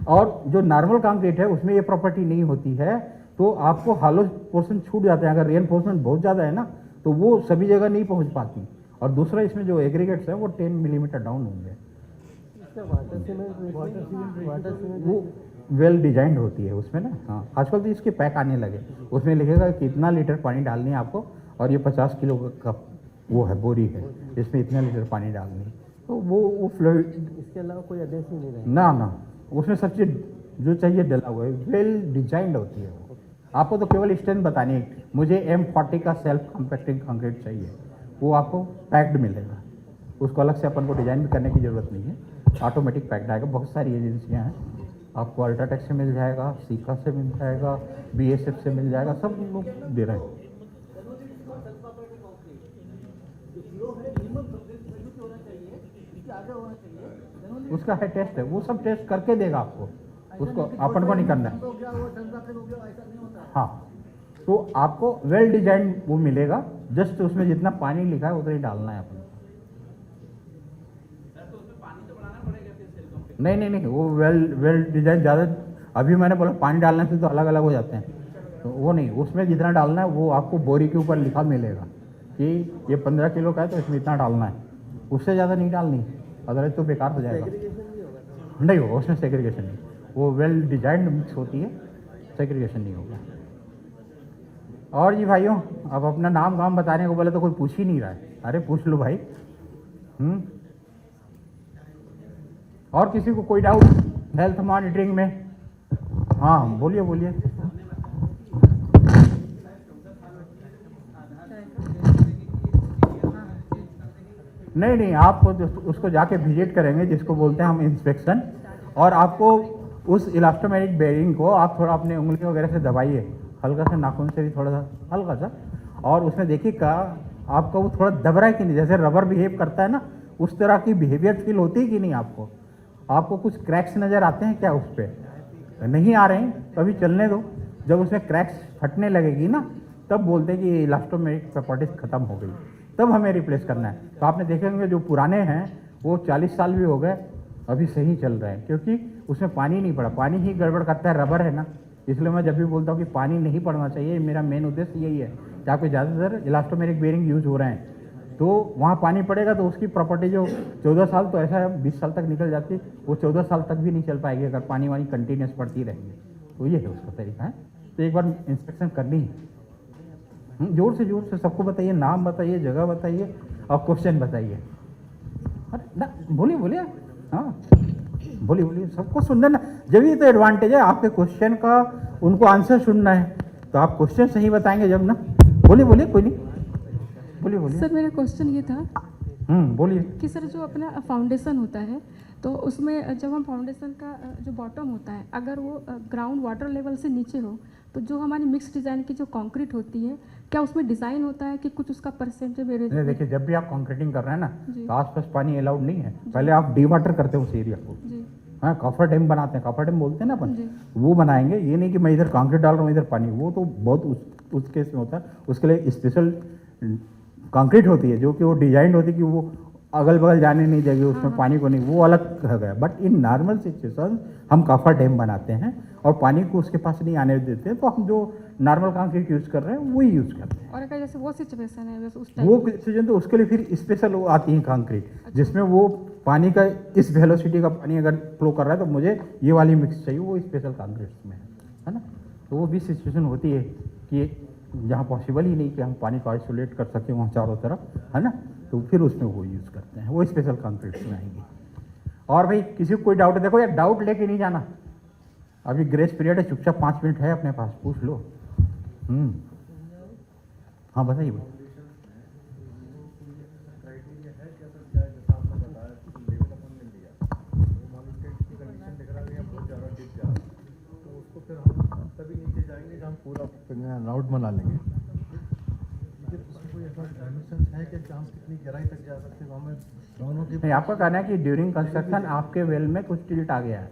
और जो नॉर्मल कंक्रीट है उसमें ये प्रॉपर्टी नहीं होती है, तो आपको हॉलो पोर्शन छूट जाते हैं, अगर रेनफोर्समेंट बहुत ज़्यादा है ना तो वो सभी जगह नहीं पहुंच पाती। और दूसरा इसमें जो एग्रीगेट्स है वो 10 मिलीमीटर डाउन होंगे। वेल डिजाइंड होती है उसमें ना। हाँ, आजकल तो इसके पैक आने लगे, उसमें लिखेगा कितना लीटर पानी डालनी है आपको, और ये 50 किलो का वो है बोरी है, इसमें इतना लीटर पानी डालनी है। तो वो फ्लूइड इसके अलावा कोई एडेंसी नहीं रहेगा। ना उसमें सब चीज़ जो चाहिए डला हुआ है, वेल डिजाइंड होती है वो। आपको तो केवल स्ट्रेंथ बतानी है, मुझे M40 का सेल्फ कॉम्पैक्टिंग कंक्रीट चाहिए, वो आपको पैक्ड मिलेगा, उसको अलग से अपन को डिज़ाइन भी करने की ज़रूरत नहीं है, ऑटोमेटिक पैक्ड आएगा। बहुत सारी एजेंसियाँ हैं, आपको अल्ट्राटेक से मिल जाएगा, सीका से मिल जाएगा, BSF से मिल जाएगा, सब लोग दे रहे हैं। उसका है टेस्ट है, वो सब टेस्ट करके देगा आपको, उसको अपन को नहीं करना है। हाँ, तो आपको वेल डिजाइन वो मिलेगा, जस्ट उसमें जितना पानी लिखा है उतना ही डालना है अपन। नहीं, वो वेल डिजाइन ज़्यादा, अभी मैंने बोला पानी डालने से तो अलग अलग हो जाते हैं, तो वो नहीं, उसमें जितना डालना है वो आपको बोरी के ऊपर लिखा मिलेगा कि ये 15 किलो का है तो इसमें इतना डालना है, उससे ज़्यादा नहीं डालनी, अदरवाइज तो बेकार हो जाएगा। नहीं होगा उसमें सेग्रीगेशन नहीं, वो वेल डिजाइंड मिक्स होती है, सेग्रीगेशन नहीं होगा। और जी भाइयों, अब अपना नाम गाम बताने को बोले तो कोई पूछ ही नहीं रहा है, अरे पूछ लो भाई। और किसी को कोई डाउट हेल्थ मॉनिटरिंग में? हाँ बोलिए। नहीं, आप उसको जाके विजिट करेंगे, जिसको बोलते हैं हम इंस्पेक्शन, और आपको उस इलास्टोमेरिक बेरिंग को आप थोड़ा अपने उंगली वगैरह से दबाइए, हल्का सा नाखून से भी थोड़ा सा हल्का सा, और उसमें देखिए का आपका वो थोड़ा दब रहा है कि नहीं, जैसे रबर बिहेव करता है ना, उस तरह की बिहेवियर फील होती है कि नहीं आपको कुछ क्रैक्स नज़र आते हैं क्या उस पर? नहीं आ रहे हैं तो अभी चलने दो, जब उसमें क्रैक्स फटने लगेगी ना, तब बोलते हैं कि इलास्टोमेरिक प्रॉपर्टीज खत्म हो गई, तब हमें रिप्लेस करना है। तो आपने देखेंगे जो पुराने हैं वो 40 साल भी हो गए, अभी सही चल रहे हैं, क्योंकि उसमें पानी नहीं पड़ा, पानी ही गड़बड़ करता है, रबर है ना। इसलिए मैं जब भी बोलता हूँ कि पानी नहीं पड़ना चाहिए, मेरा मेन उद्देश्य यही है कि आपके ज़्यादातर इलास्टोमेरिक बेरिंग यूज़ हो रहे हैं, तो वहाँ पानी पड़ेगा तो उसकी प्रॉपर्टी जो 14 साल तो ऐसा है 20 साल तक निकल जाती है, वो 14 साल तक भी नहीं चल पाएगी अगर पानी वानी कंटिन्यूस पड़ती रहेगी। तो ये है उसका तरीका है। तो एक बार इंस्पेक्शन करनी है, जोर से सबको बताइए, नाम बताइए, जगह बताइए और क्वेश्चन बताइए। अरे ना बोलिए, हाँ बोलिए, सबको सुनना ना, जब ये तो एडवांटेज है आपके क्वेश्चन का, उनको आंसर सुनना है, तो आप क्वेश्चन सही बताएंगे जब ना। बोलिए कोई नहीं, बोलिए। सर मेरा क्वेश्चन ये था बोलिए कि सर जो अपना फाउंडेशन होता है, तो उसमें जब हम फाउंडेशन का जो बॉटम होता है, अगर वो ग्राउंड वाटर लेवल से नीचे हो, तो जो हमारी मिक्स डिज़ाइन की जो कंक्रीट होती है, क्या उसमें डिज़ाइन होता है कि कुछ उसका परसेंटेज? देखिए, जब भी आप कंक्रीटिंग कर रहे हैं ना, जी। तो आसपास पानी अलाउड नहीं है, पहले आप डी वाटर करते हैं उस एरिया को। जी। हाँ, कॉफर डैम बनाते हैं, कॉफर डैम बोलते हैं ना अपन, जी। वो बनाएंगे। ये नहीं कि मैं इधर कंक्रीट डाल रहा हूँ इधर पानी, वो तो बहुत उस केस में होता है, उसके लिए स्पेशल कंक्रीट होती है जो कि वो डिजाइन होती है कि वो अगल बगल जाने नहीं देगी, उसमें पानी को नहीं, वो अलग हो गया। बट इन नॉर्मल सिचुएशन हम काफर डैम बनाते हैं और पानी को उसके पास नहीं आने देते हैं, तो हम जो नॉर्मल कंक्रीट यूज़ कर रहे हैं वही यूज़ करते हैं। और अगर जैसे वो सिचुएशन है, वैसे उस वो सिचुएशन तो उसके लिए फिर स्पेशल वो आती है कंक्रीट, जिसमें वो पानी का इस वेलोसिटी का पानी अगर फ्लो कर रहा है तो मुझे ये वाली मिक्स चाहिए, वो स्पेशल कंक्रीट में है ना। तो वो भी सिचुएशन होती है कि जहाँ पॉसिबल ही नहीं कि हम पानी को आइसोलेट कर सकें वहाँ चारों तरफ, है ना, तो फिर उसमें वो यूज़ करते हैं, वो स्पेशल कंक्रीट्स में आएंगे। और भाई किसी को कोई डाउट है, देखो यार डाउट लेके नहीं जाना, अभी ग्रेस पीरियड है, चुपचाप 5 मिनट है अपने पास, पूछ लो। हाँ बताइए भाई। पूरा राउट बना लेंगे, उसमें कोई ऐसा डायमेंशन है कि हम कितनी गहराई तक जा सकते हैं? हमें दोनों की नहीं, आपका कहना है कि ड्यूरिंग कंस्ट्रक्शन आपके वेल में कुछ टिल्ट आ गया है,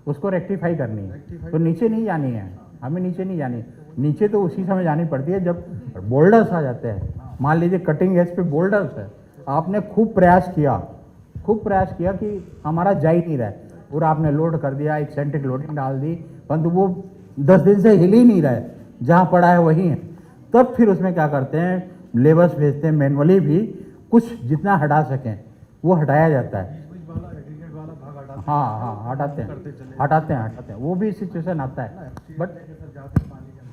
उसको रेक्टिफाई करनी है, तो नीचे नहीं जानी है, हमें नीचे नहीं जानी। नीचे तो उसी समय जानी पड़ती है जब बोल्डर्स आ जाते हैं। मान लीजिए कटिंग एज पे बोल्डर्स है, आपने खूब प्रयास किया कि हमारा जा ही नहीं रहा है, पूरा आपने लोड कर दिया, एक्सेंट्रिक लोडिंग डाल दी, परंतु वो 10 दिन से हिल ही नहीं रहा है, जहाँ पड़ा है वहीं है। तब फिर उसमें क्या करते हैं, लेबर्स भेजते हैं, मैनुअली भी कुछ जितना हटा सकें वो हटाया जाता है। वाला एग्रीगेट वाला भाग हटा हाँ हाँ हटाते हैं वो भी सिचुएशन आता है बट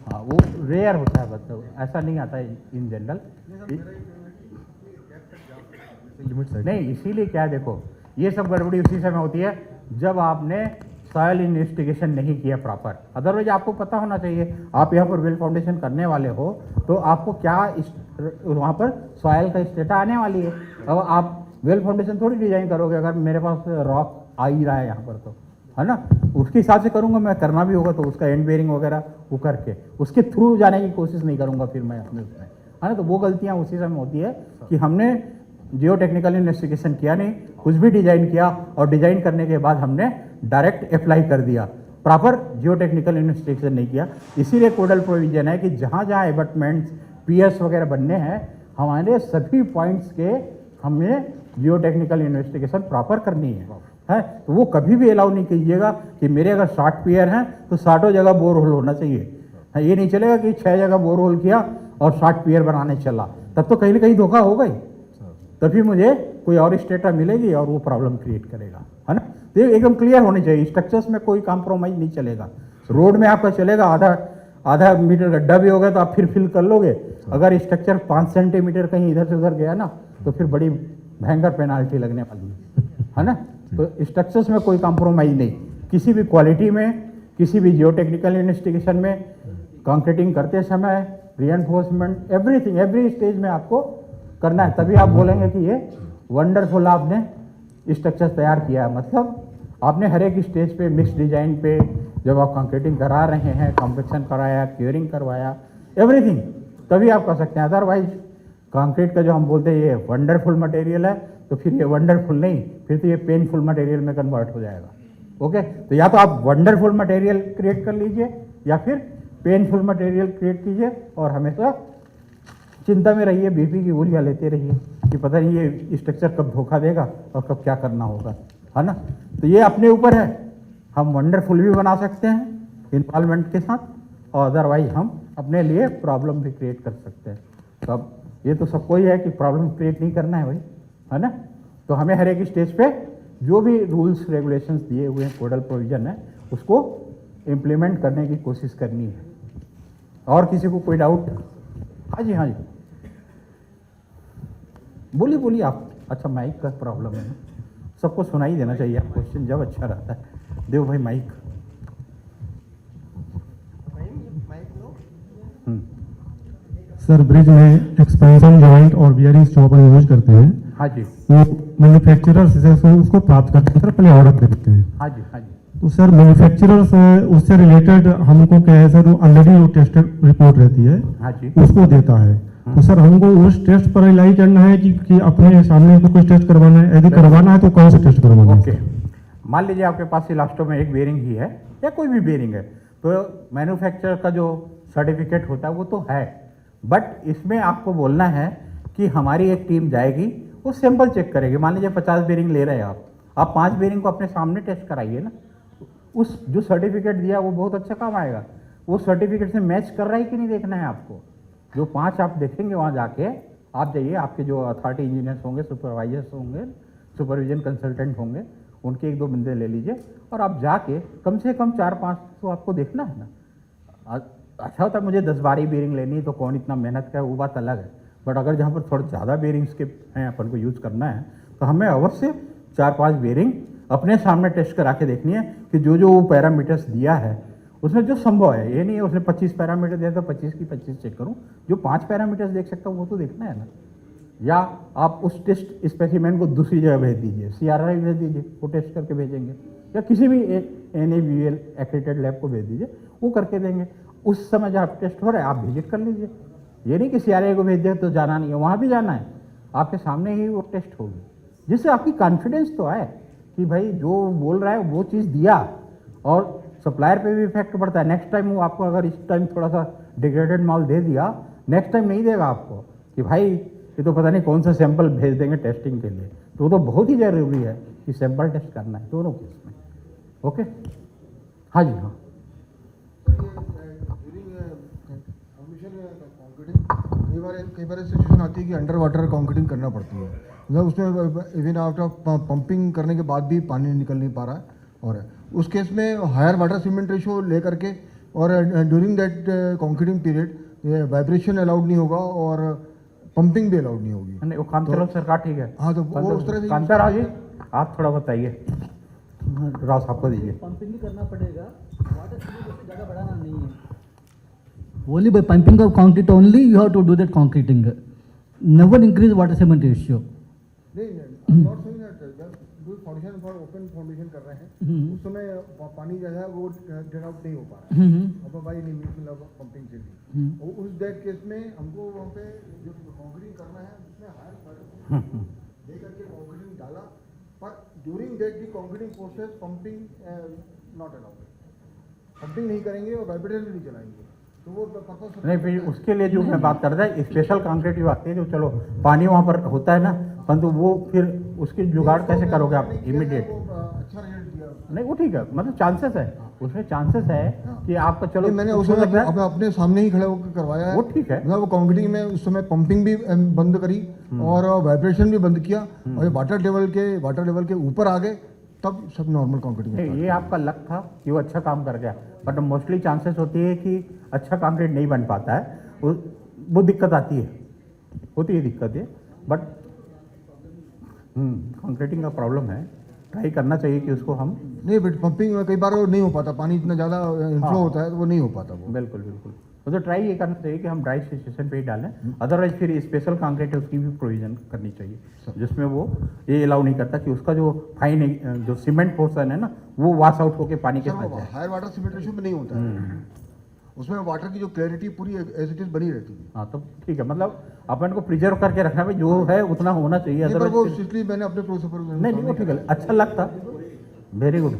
हाँ वो रेयर होता है, मतलब ऐसा नहीं आता है इन जनरल। लिमिट है। नहीं इसीलिए क्या है, देखो ये सब गड़बड़ी उसी समय होती है जब आपने सॉयल इन्वेस्टिगेशन नहीं किया प्रॉपर। अदरवाइज आपको पता होना चाहिए, आप यहाँ पर वेल फाउंडेशन करने वाले हो तो आपको क्या वहाँ पर सॉयल का स्टेटा आने वाली है। अब आप वेल फाउंडेशन थोड़ी डिजाइन करोगे अगर मेरे पास रॉक आ ही रहा है यहाँ पर, तो है ना, उसके हिसाब से करूँगा मैं। करना भी होगा तो उसका एंड बेयरिंग वगैरह वो करके उसके थ्रू जाने की कोशिश नहीं करूँगा फिर मैं अपने उसमें, है ना। तो वो गलतियाँ उसी समय होती है कि हमने जियो टेक्निकल इन्वेस्टिगेशन किया नहीं, कुछ भी डिजाइन किया और डिजाइन करने के बाद हमने डायरेक्ट अप्लाई कर दिया, प्रॉपर जियो टेक्निकल इन्वेस्टिगेशन नहीं किया। इसीलिए कोडल प्रोविजन है कि जहाँ जहाँ एबटमेंट्स पियर्स वगैरह बनने हैं हमारे सभी पॉइंट्स के हमें जियो टेक्निकल इन्वेस्टिगेशन प्रॉपर करनी है। तो वो कभी भी अलाउ नहीं कीजिएगा कि मेरे अगर 60 पियर हैं तो 60 जगह बोर होल होना चाहिए। ये नहीं चलेगा कि 6 जगह बोर होल किया और 60 पियर बनाने चला, तब तो कहीं ना कहीं धोखा होगा ही, तभी मुझे कोई और स्टेटा मिलेगी और वो प्रॉब्लम क्रिएट करेगा, है ना। तो ये एकदम क्लियर होनी चाहिए, स्ट्रक्चर्स में कोई कॉम्प्रोमाइज़ नहीं चलेगा। रोड में आपका चलेगा आधा मीटर गड्ढा भी होगा तो आप फिर फिल कर लोगे, अगर स्ट्रक्चर 5 सेंटीमीटर कहीं इधर से उधर गया ना तो फिर बड़ी भयंकर पेनाल्टी लगने वाली है ना। तो स्ट्रक्चर्स में कोई कॉम्प्रोमाइज़ नहीं, किसी भी क्वालिटी में, किसी भी जियो टेक्निकल इन्वेस्टिगेशन में, कंक्रीटिंग करते समय, रीएनफोर्समेंट, एवरीथिंग, एवरी स्टेज में आपको करना है। तभी आप बोलेंगे कि ये वंडरफुल आपने स्ट्रक्चर तैयार किया है। मतलब आपने हर एक स्टेज पे, मिक्स डिजाइन पे, जब आप कंक्रीटिंग करा रहे हैं, कॉम्पेक्शन कराया, क्यूरिंग करवाया, एवरीथिंग, तभी आप कर सकते हैं। अदरवाइज कंक्रीट का जो हम बोलते हैं ये वंडरफुल मटेरियल है, तो फिर ये वंडरफुल नहीं, फिर तो ये पेनफुल मटेरियल में कन्वर्ट हो जाएगा। ओके, तो या तो आप वंडरफुल मटेरियल क्रिएट कर लीजिए या फिर पेनफुल मटेरियल क्रिएट कीजिए और हमेशा चिंता में रहिए, बीपी की गोलियाँ लेते रहिए कि पता नहीं ये स्ट्रक्चर कब धोखा देगा और कब क्या करना होगा, है ना। तो ये अपने ऊपर है, हम वंडरफुल भी बना सकते हैं इन्वॉल्वमेंट के साथ और अदरवाइज हम अपने लिए प्रॉब्लम भी क्रिएट कर सकते हैं। तो अब ये तो सबको ही है कि प्रॉब्लम क्रिएट नहीं करना है भाई, है ना। तो हमें हर एक स्टेज पे जो भी रूल्स रेगुलेशंस दिए हुए हैं, कोडल प्रोविजन है, उसको इम्प्लीमेंट करने की कोशिश करनी है। और किसी को कोई डाउट? हाँ जी, हाँ जी, बोलिए बोलिए आप। अच्छा, माइक का प्रॉब्लम है ना, सबको सुनाई देना चाहिए क्वेश्चन, जब अच्छा रहता है। देव भाई माइक। सर, ब्रिज में एक्सपेंशन जॉइंट और बियरिंग जो अपन यूज करते हैं, हाँ जी, वो मैन्युफैक्चरर से उसको प्राप्त करते हैं, सर पहले ऑर्डर दे देते हैं। हाँ जी, हाँ जी, तो सर मैन्युफैक्चरर से उससे रिलेटेड हमको क्या है सर, ऑलरेडी वो टेस्टेड रिपोर्ट रहती है, हाँ जी, उसको देता है। तो सर हमको उस टेस्ट पर रिलाई करना है कि अपने सामने को कुछ टेस्ट करवाना है, यदि करवाना है तो कौन सा टेस्ट करवाना है? ओके, मान लीजिए आपके पास इलास्टो में एक बेयरिंग ही है या कोई भी बेयरिंग है, तो मैन्युफैक्चरर का जो सर्टिफिकेट होता है वो तो है, बट इसमें आपको बोलना है कि हमारी एक टीम जाएगी, वो सैंपल चेक करेगी। मान लीजिए 50 बेयरिंग ले रहे हैं आप 5 बेयरिंग को अपने सामने टेस्ट कराइए ना, उस जो सर्टिफिकेट दिया वो बहुत अच्छा काम आएगा। वो सर्टिफिकेट से मैच कर रहा है कि नहीं देखना है आपको। जो 5 आप देखेंगे वहाँ जाके, आप जाइए, आपके जो अथॉरिटी इंजीनियर्स होंगे, सुपरवाइजर्स होंगे, सुपरविजन कंसल्टेंट होंगे, उनके 1-2 बंदे ले लीजिए और आप जाके कम से कम 4-5 तो आपको देखना है ना। अच्छा होता है मुझे 10-12 बेयरिंग लेनी है तो कौन इतना मेहनत करे, वो बात अलग है, बट अगर जहाँ पर थोड़ा ज़्यादा बेयरिंग्स के हैं अपन को यूज़ करना है तो हमें अवश्य 4-5 बेयरिंग अपने सामने टेस्ट करा के देखनी है कि जो जो वो पैरामीटर्स दिया है उसमें जो संभव है। ये नहीं है उसने 25 पैरामीटर दिया तो 25 की 25 चेक करूँ, जो 5 पैरामीटर्स देख सकता हूँ वो तो देखना है ना। या आप उस टेस्ट स्पेसिमेन को दूसरी जगह भेज दीजिए, CRI भेज दीजिए, वो टेस्ट करके भेजेंगे, या किसी भी NABL एक्रेडिटेड लैब को भेज दीजिए, वो करके देंगे। उस समय जब टेस्ट हो रहा है आप विजिट कर लीजिए। ये नहीं कि CRI को भेज दे तो जाना नहीं है, वहाँ भी जाना है, आपके सामने ही वो टेस्ट होगी, जिससे आपकी कॉन्फिडेंस तो आए कि भाई जो बोल रहा है वो चीज़ दिया, और सप्लायर पे भी इफेक्ट पड़ता है। नेक्स्ट टाइम वो आपको अगर इस टाइम थोड़ा सा डिग्रेडेड माल दे दिया, नेक्स्ट टाइम नहीं देगा आपको कि भाई ये तो पता नहीं कौन सा सैंपल भेज देंगे टेस्टिंग के लिए। तो वो तो बहुत ही ज़रूरी है कि सैंपल टेस्ट करना है दोनों केस में। ओके, हाँ जी, हाँ। ड्यूरिंग कंक्रीटिंग कई बार सिचुएशन आती है कि अंडर वाटर कंक्रीटिंग करना पड़ती है, मतलब उसमें इवन आफ्टर पंपिंग करने के बाद भी पानी निकल नहीं पा रहा है, और उस केस में हायर वाटर सीमेंट रेशो ले करके और during that concreting period vibration allowed नहीं होगा और पंपिंग भी अलाउड नहीं होगी। नहीं वो काम चलो सरकार ठीक है। हाँ, तो वो उस तरह से कांता राव जी आप थोड़ा बताइए, राव साहब को दीजिए। पंपिंग भी करना पड़ेगा, वाटर सीमेंट जगह बढ़ाना नहीं है। Only by pumping of concrete only you have to do that concreting. Never increase water cement ratio. नहीं, not saying that, just do foundation for open foundation कर रहे हैं, उस समय पानी जो है वो ड्रेन आउट नहीं हो पा रहा है, अब बाई नहीं मतलब पंपिंग से भी, और उस दैट केस में हमको वहाँ पे जो कंक्रीटिंग करना है उसमें हायर वाटर दे करके कंक्रीटिंग डाला, पर during that the concreting process pumping not allowed, pumping नहीं करेंगे और वाइब्रेटर भी नहीं चलाएंगे, तो वो पर्पस नहीं फिर उसके लिए जो मैं बात कर रहा है स्पेशल कंक्रीट जो आती है, जो चलो पानी वहाँ पर होता है ना, परंतु वो फिर उसकी जुगाड़ कैसे करोगे आप इमीडिएट? अच्छा रिजल्ट दिया। नहीं वो ठीक है, मतलब चांसेस है उसमें, चांसेस है कि आपका चलो नहीं, मैंने उस उसको समय लग रहा है, अपने सामने ही खड़े होकर करवाया है, वो ठीक है। मतलब वो कंक्रीटिंग में उस समय पंपिंग भी बंद करी और वाइब्रेशन भी बंद किया, और ये वाटर लेवल के ऊपर आ गए, तब सब नॉर्मल कंक्रीटिंग। नहीं ये आपका लक था कि वो अच्छा काम कर गया, बट मोस्टली चांसेस होती है कि अच्छा कंक्रीट नहीं बन पाता है, वो दिक्कत आती है, होती है दिक्कत है, बट कंक्रीटिंग का प्रॉब्लम है, ट्राई करना चाहिए कि उसको हम नहीं, बट पंपिंग में कई बार वो नहीं हो पाता, पानी इतना ज़्यादा इनफ्लो होता है तो वो नहीं हो पाता वो। बिल्कुल बिल्कुल तो ट्राई ये करना चाहिए कि हम ड्राई सिचुएशन पे ही डालें, अदरवाइज फिर स्पेशल कंक्रीट है उसकी भी प्रोविजन करनी चाहिए, जिसमें वो ये अलाउ नहीं करता कि उसका जो फाइन जो सीमेंट पोर्सन है ना वो वॉश आउट होकर पानी के साथ जाए। हायर वाटर सीमेंट रेशियो में नहीं होता है, उसमें वाटर की जो क्लैरिटी पूरी एज इट इज बनी रहती है। हाँ तो ठीक है, मतलब अपन को प्रिजर्व करके रखना भाई, जो है उतना होना चाहिए, नहीं, पर वो अदरवाइज इसलिए मैंने अपने प्रोसेस पर नहीं वो ठीक है, अच्छा लगता, वेरी गुड।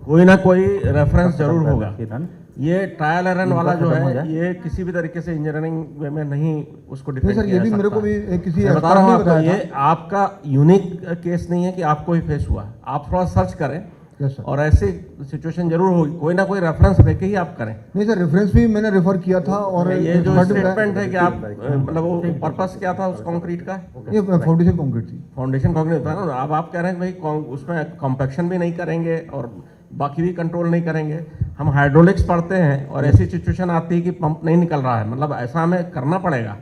कोई ना कोई रेफरेंस जरूर होगा। किरण ये ट्रायल एरर वाला जो खत्म हो है जाए। ये किसी भी तरीके से इंजीनियरिंग वे में नहीं उसको नहीं डिफेंड सर, ये भी मेरे को भी किसी मैं बता रहा हूँ expert ने आपको, बताया ये आपका यूनिक केस नहीं है कि आपको ही फेस हुआ है, आप थोड़ा सर्च करें यस सर। और ऐसी सिचुएशन जरूर होगी, कोई ना कोई रेफरेंस लेके ही आप करें। नहीं सर, रेफरेंस भी मैंने रेफर किया था, और ये जो expert ने स्टेटमेंट है कि आप मतलब वो पर्पस क्या था उस कंक्रीट का? ये फाउंडेशन कंक्रीट थी। फाउंडेशन कंक्रीट होता है ना, अब आप कह रहे हैं कि भाई उसमें कॉम्पैक्शन भी नहीं करेंगे और बाकी भी कंट्रोल नहीं करेंगे। हम हाइड्रोलिक्स पढ़ते हैं और ऐसी सिचुएशन आती है कि पंप नहीं निकल रहा है, मतलब ऐसा हमें करना पड़ेगा,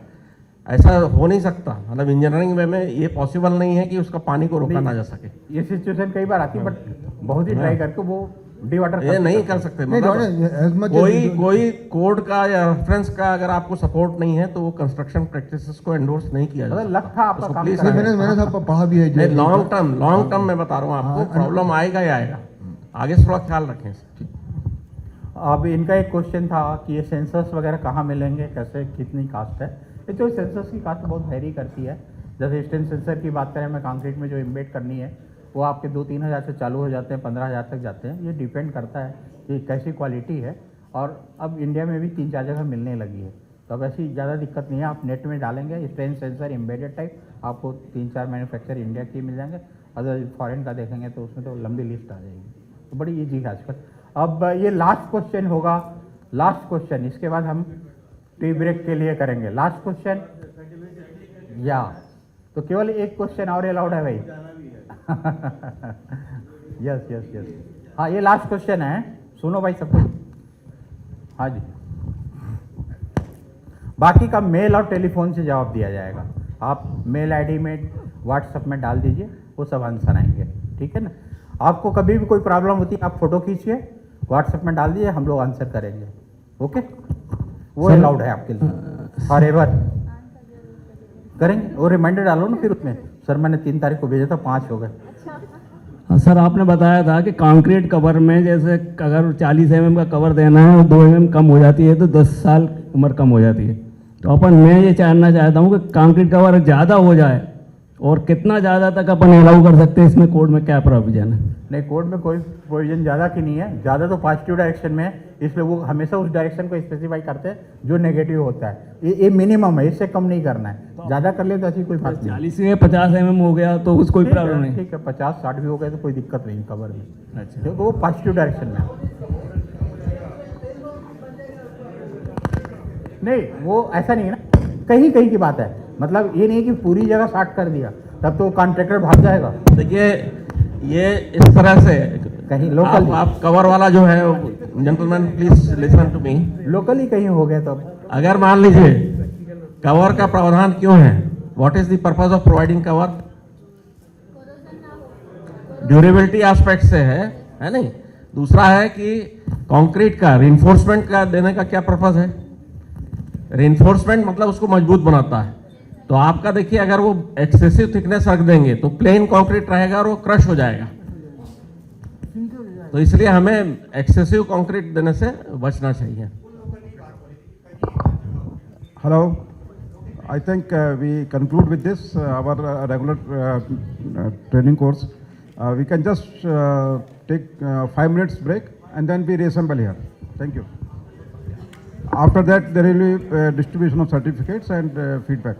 ऐसा हो नहीं सकता, मतलब इंजीनियरिंग वे में ये पॉसिबल नहीं है कि उसका पानी को रोका ना जा सके। ये सिचुएशन कई बार आती है, बट बहुत ही ट्राई करके वो डिवाटर ये नहीं कर सकते, नहीं, as much मतलब as- कोई कोड का या रेफरेंस का अगर आपको सपोर्ट नहीं है तो वो कंस्ट्रक्शन प्रैक्टिसेस को एंडोर्स नहीं किया जा मतलब सकता। लक था आपका उसको काम please कराने नहीं, मैंने सब पढ़ा भी है। नहीं, लॉन्ग टर्म में बता रहा हूँ आपको, प्रॉब्लम आएगा ही आएगा, आगे से थोड़ा ख्याल रखें इसका। अब इनका एक क्वेश्चन था कि ये सेंसर्स वगैरह कहाँ मिलेंगे, कैसे, कितनी कास्ट है? ये तो सेंसर्स की कास्ट बहुत वेरी करती है, जैसे स्टेन सेंसर की बात करें, हमें कंक्रीट में जो इम्बेड करनी है वो आपके 2-3 हज़ार से चालू हो जाते हैं, 15 हज़ार तक जाते हैं, ये डिपेंड करता है कि कैसी क्वालिटी है, और अब इंडिया में भी 3-4 जगह मिलने लगी है, तो अब ऐसी ज़्यादा दिक्कत नहीं है, आप नेट में डालेंगे स्टेन सेंसर एम्बेडेड टाइप, आपको 3-4 मैन्युफैक्चर इंडिया के मिल जाएंगे, अगर फॉरेन का देखेंगे तो उसमें तो लंबी लिस्ट आ जाएगी, तो बड़ी ईजी है आजकल। अब ये लास्ट क्वेश्चन होगा, लास्ट क्वेश्चन, इसके बाद हम टी ब्रेक के लिए करेंगे लास्ट क्वेश्चन, या तो केवल एक क्वेश्चन और अलाउड है भाई। यस यस यस, हाँ ये लास्ट क्वेश्चन है, सुनो भाई सब कुछ। हाँ जी, बाकी का मेल और टेलीफोन से जवाब दिया जाएगा, आप मेल आईडी में व्हाट्सएप में डाल दीजिए, वो सब आंसर आएंगे, ठीक है ना। आपको कभी भी कोई प्रॉब्लम होती है आप फोटो खींचिए, व्हाट्सएप में डाल दीजिए, हम लोग आंसर करेंगे, ओके। वो अलाउड है आपके लिए फॉर एवर, करेंगे। वो रिमाइंडर डालो ना फिर उसमें, सर मैंने 3 तारीख को भेजा था, 5 हो गए। सर आपने बताया था कि कंक्रीट कवर में जैसे अगर 40 mm का कवर देना है और 2 mm कम हो जाती है तो 10 साल उम्र कम हो जाती है, तो अपन मैं ये जानना चाहता हूँ कि कंक्रीट कवर ज़्यादा हो जाए और कितना ज़्यादा तक अपन अलाउ कर सकते हैं, इसमें कोड में क्या प्रोविजन है? नहीं, कोड में कोई प्रोविजन ज़्यादा की नहीं है, ज़्यादा तो पॉजिटिव डायरेक्शन में है, इसलिए वो हमेशा उस डायरेक्शन को स्पेसिफाई करते हैं जो नेगेटिव होता है, ये मिनिमम है, इससे कम नहीं करना है, ज़्यादा कर ले तो ऐसी कोई बात नहीं। 40 से 50 mm हो गया तो उसको कोई प्रॉब्लम नहीं? ठीक है, 50-60 भी हो गए तो कोई दिक्कत नहीं कवर में, अच्छा, क्योंकि वो पॉजिटिव डायरेक्शन में है। नहीं वो ऐसा नहीं है ना, कहीं कहीं की बात है, मतलब ये नहीं कि पूरी जगह शार्ट कर दिया तब तो कॉन्ट्रैक्टर भाग जाएगा। देखिए ये इस तरह से कहीं लोकल आप कवर वाला जो है, gentleman please listen to me, locally कहीं हो गया तो अगर मान लीजिए कवर का प्रावधान क्यों है, what is the purpose of providing cover? Durability aspect से है नहीं। दूसरा है कि कंक्रीट का रिइंफोर्समेंट का देने का क्या पर्पस है? रिइंफोर्समेंट मतलब उसको मजबूत बनाता है। तो आपका देखिए अगर वो एक्सेसिव थिकनेस रख देंगे तो प्लेन कंक्रीट रहेगा और वो क्रश हो जाएगा। तो इसलिए हमें एक्सेसिव कंक्रीट देने से बचना चाहिए। Hello, I think we conclude with this our regular training course. We can just take 5 minutes break and then we reassemble here. Thank you. After that, there will be distribution of certificates and feedback.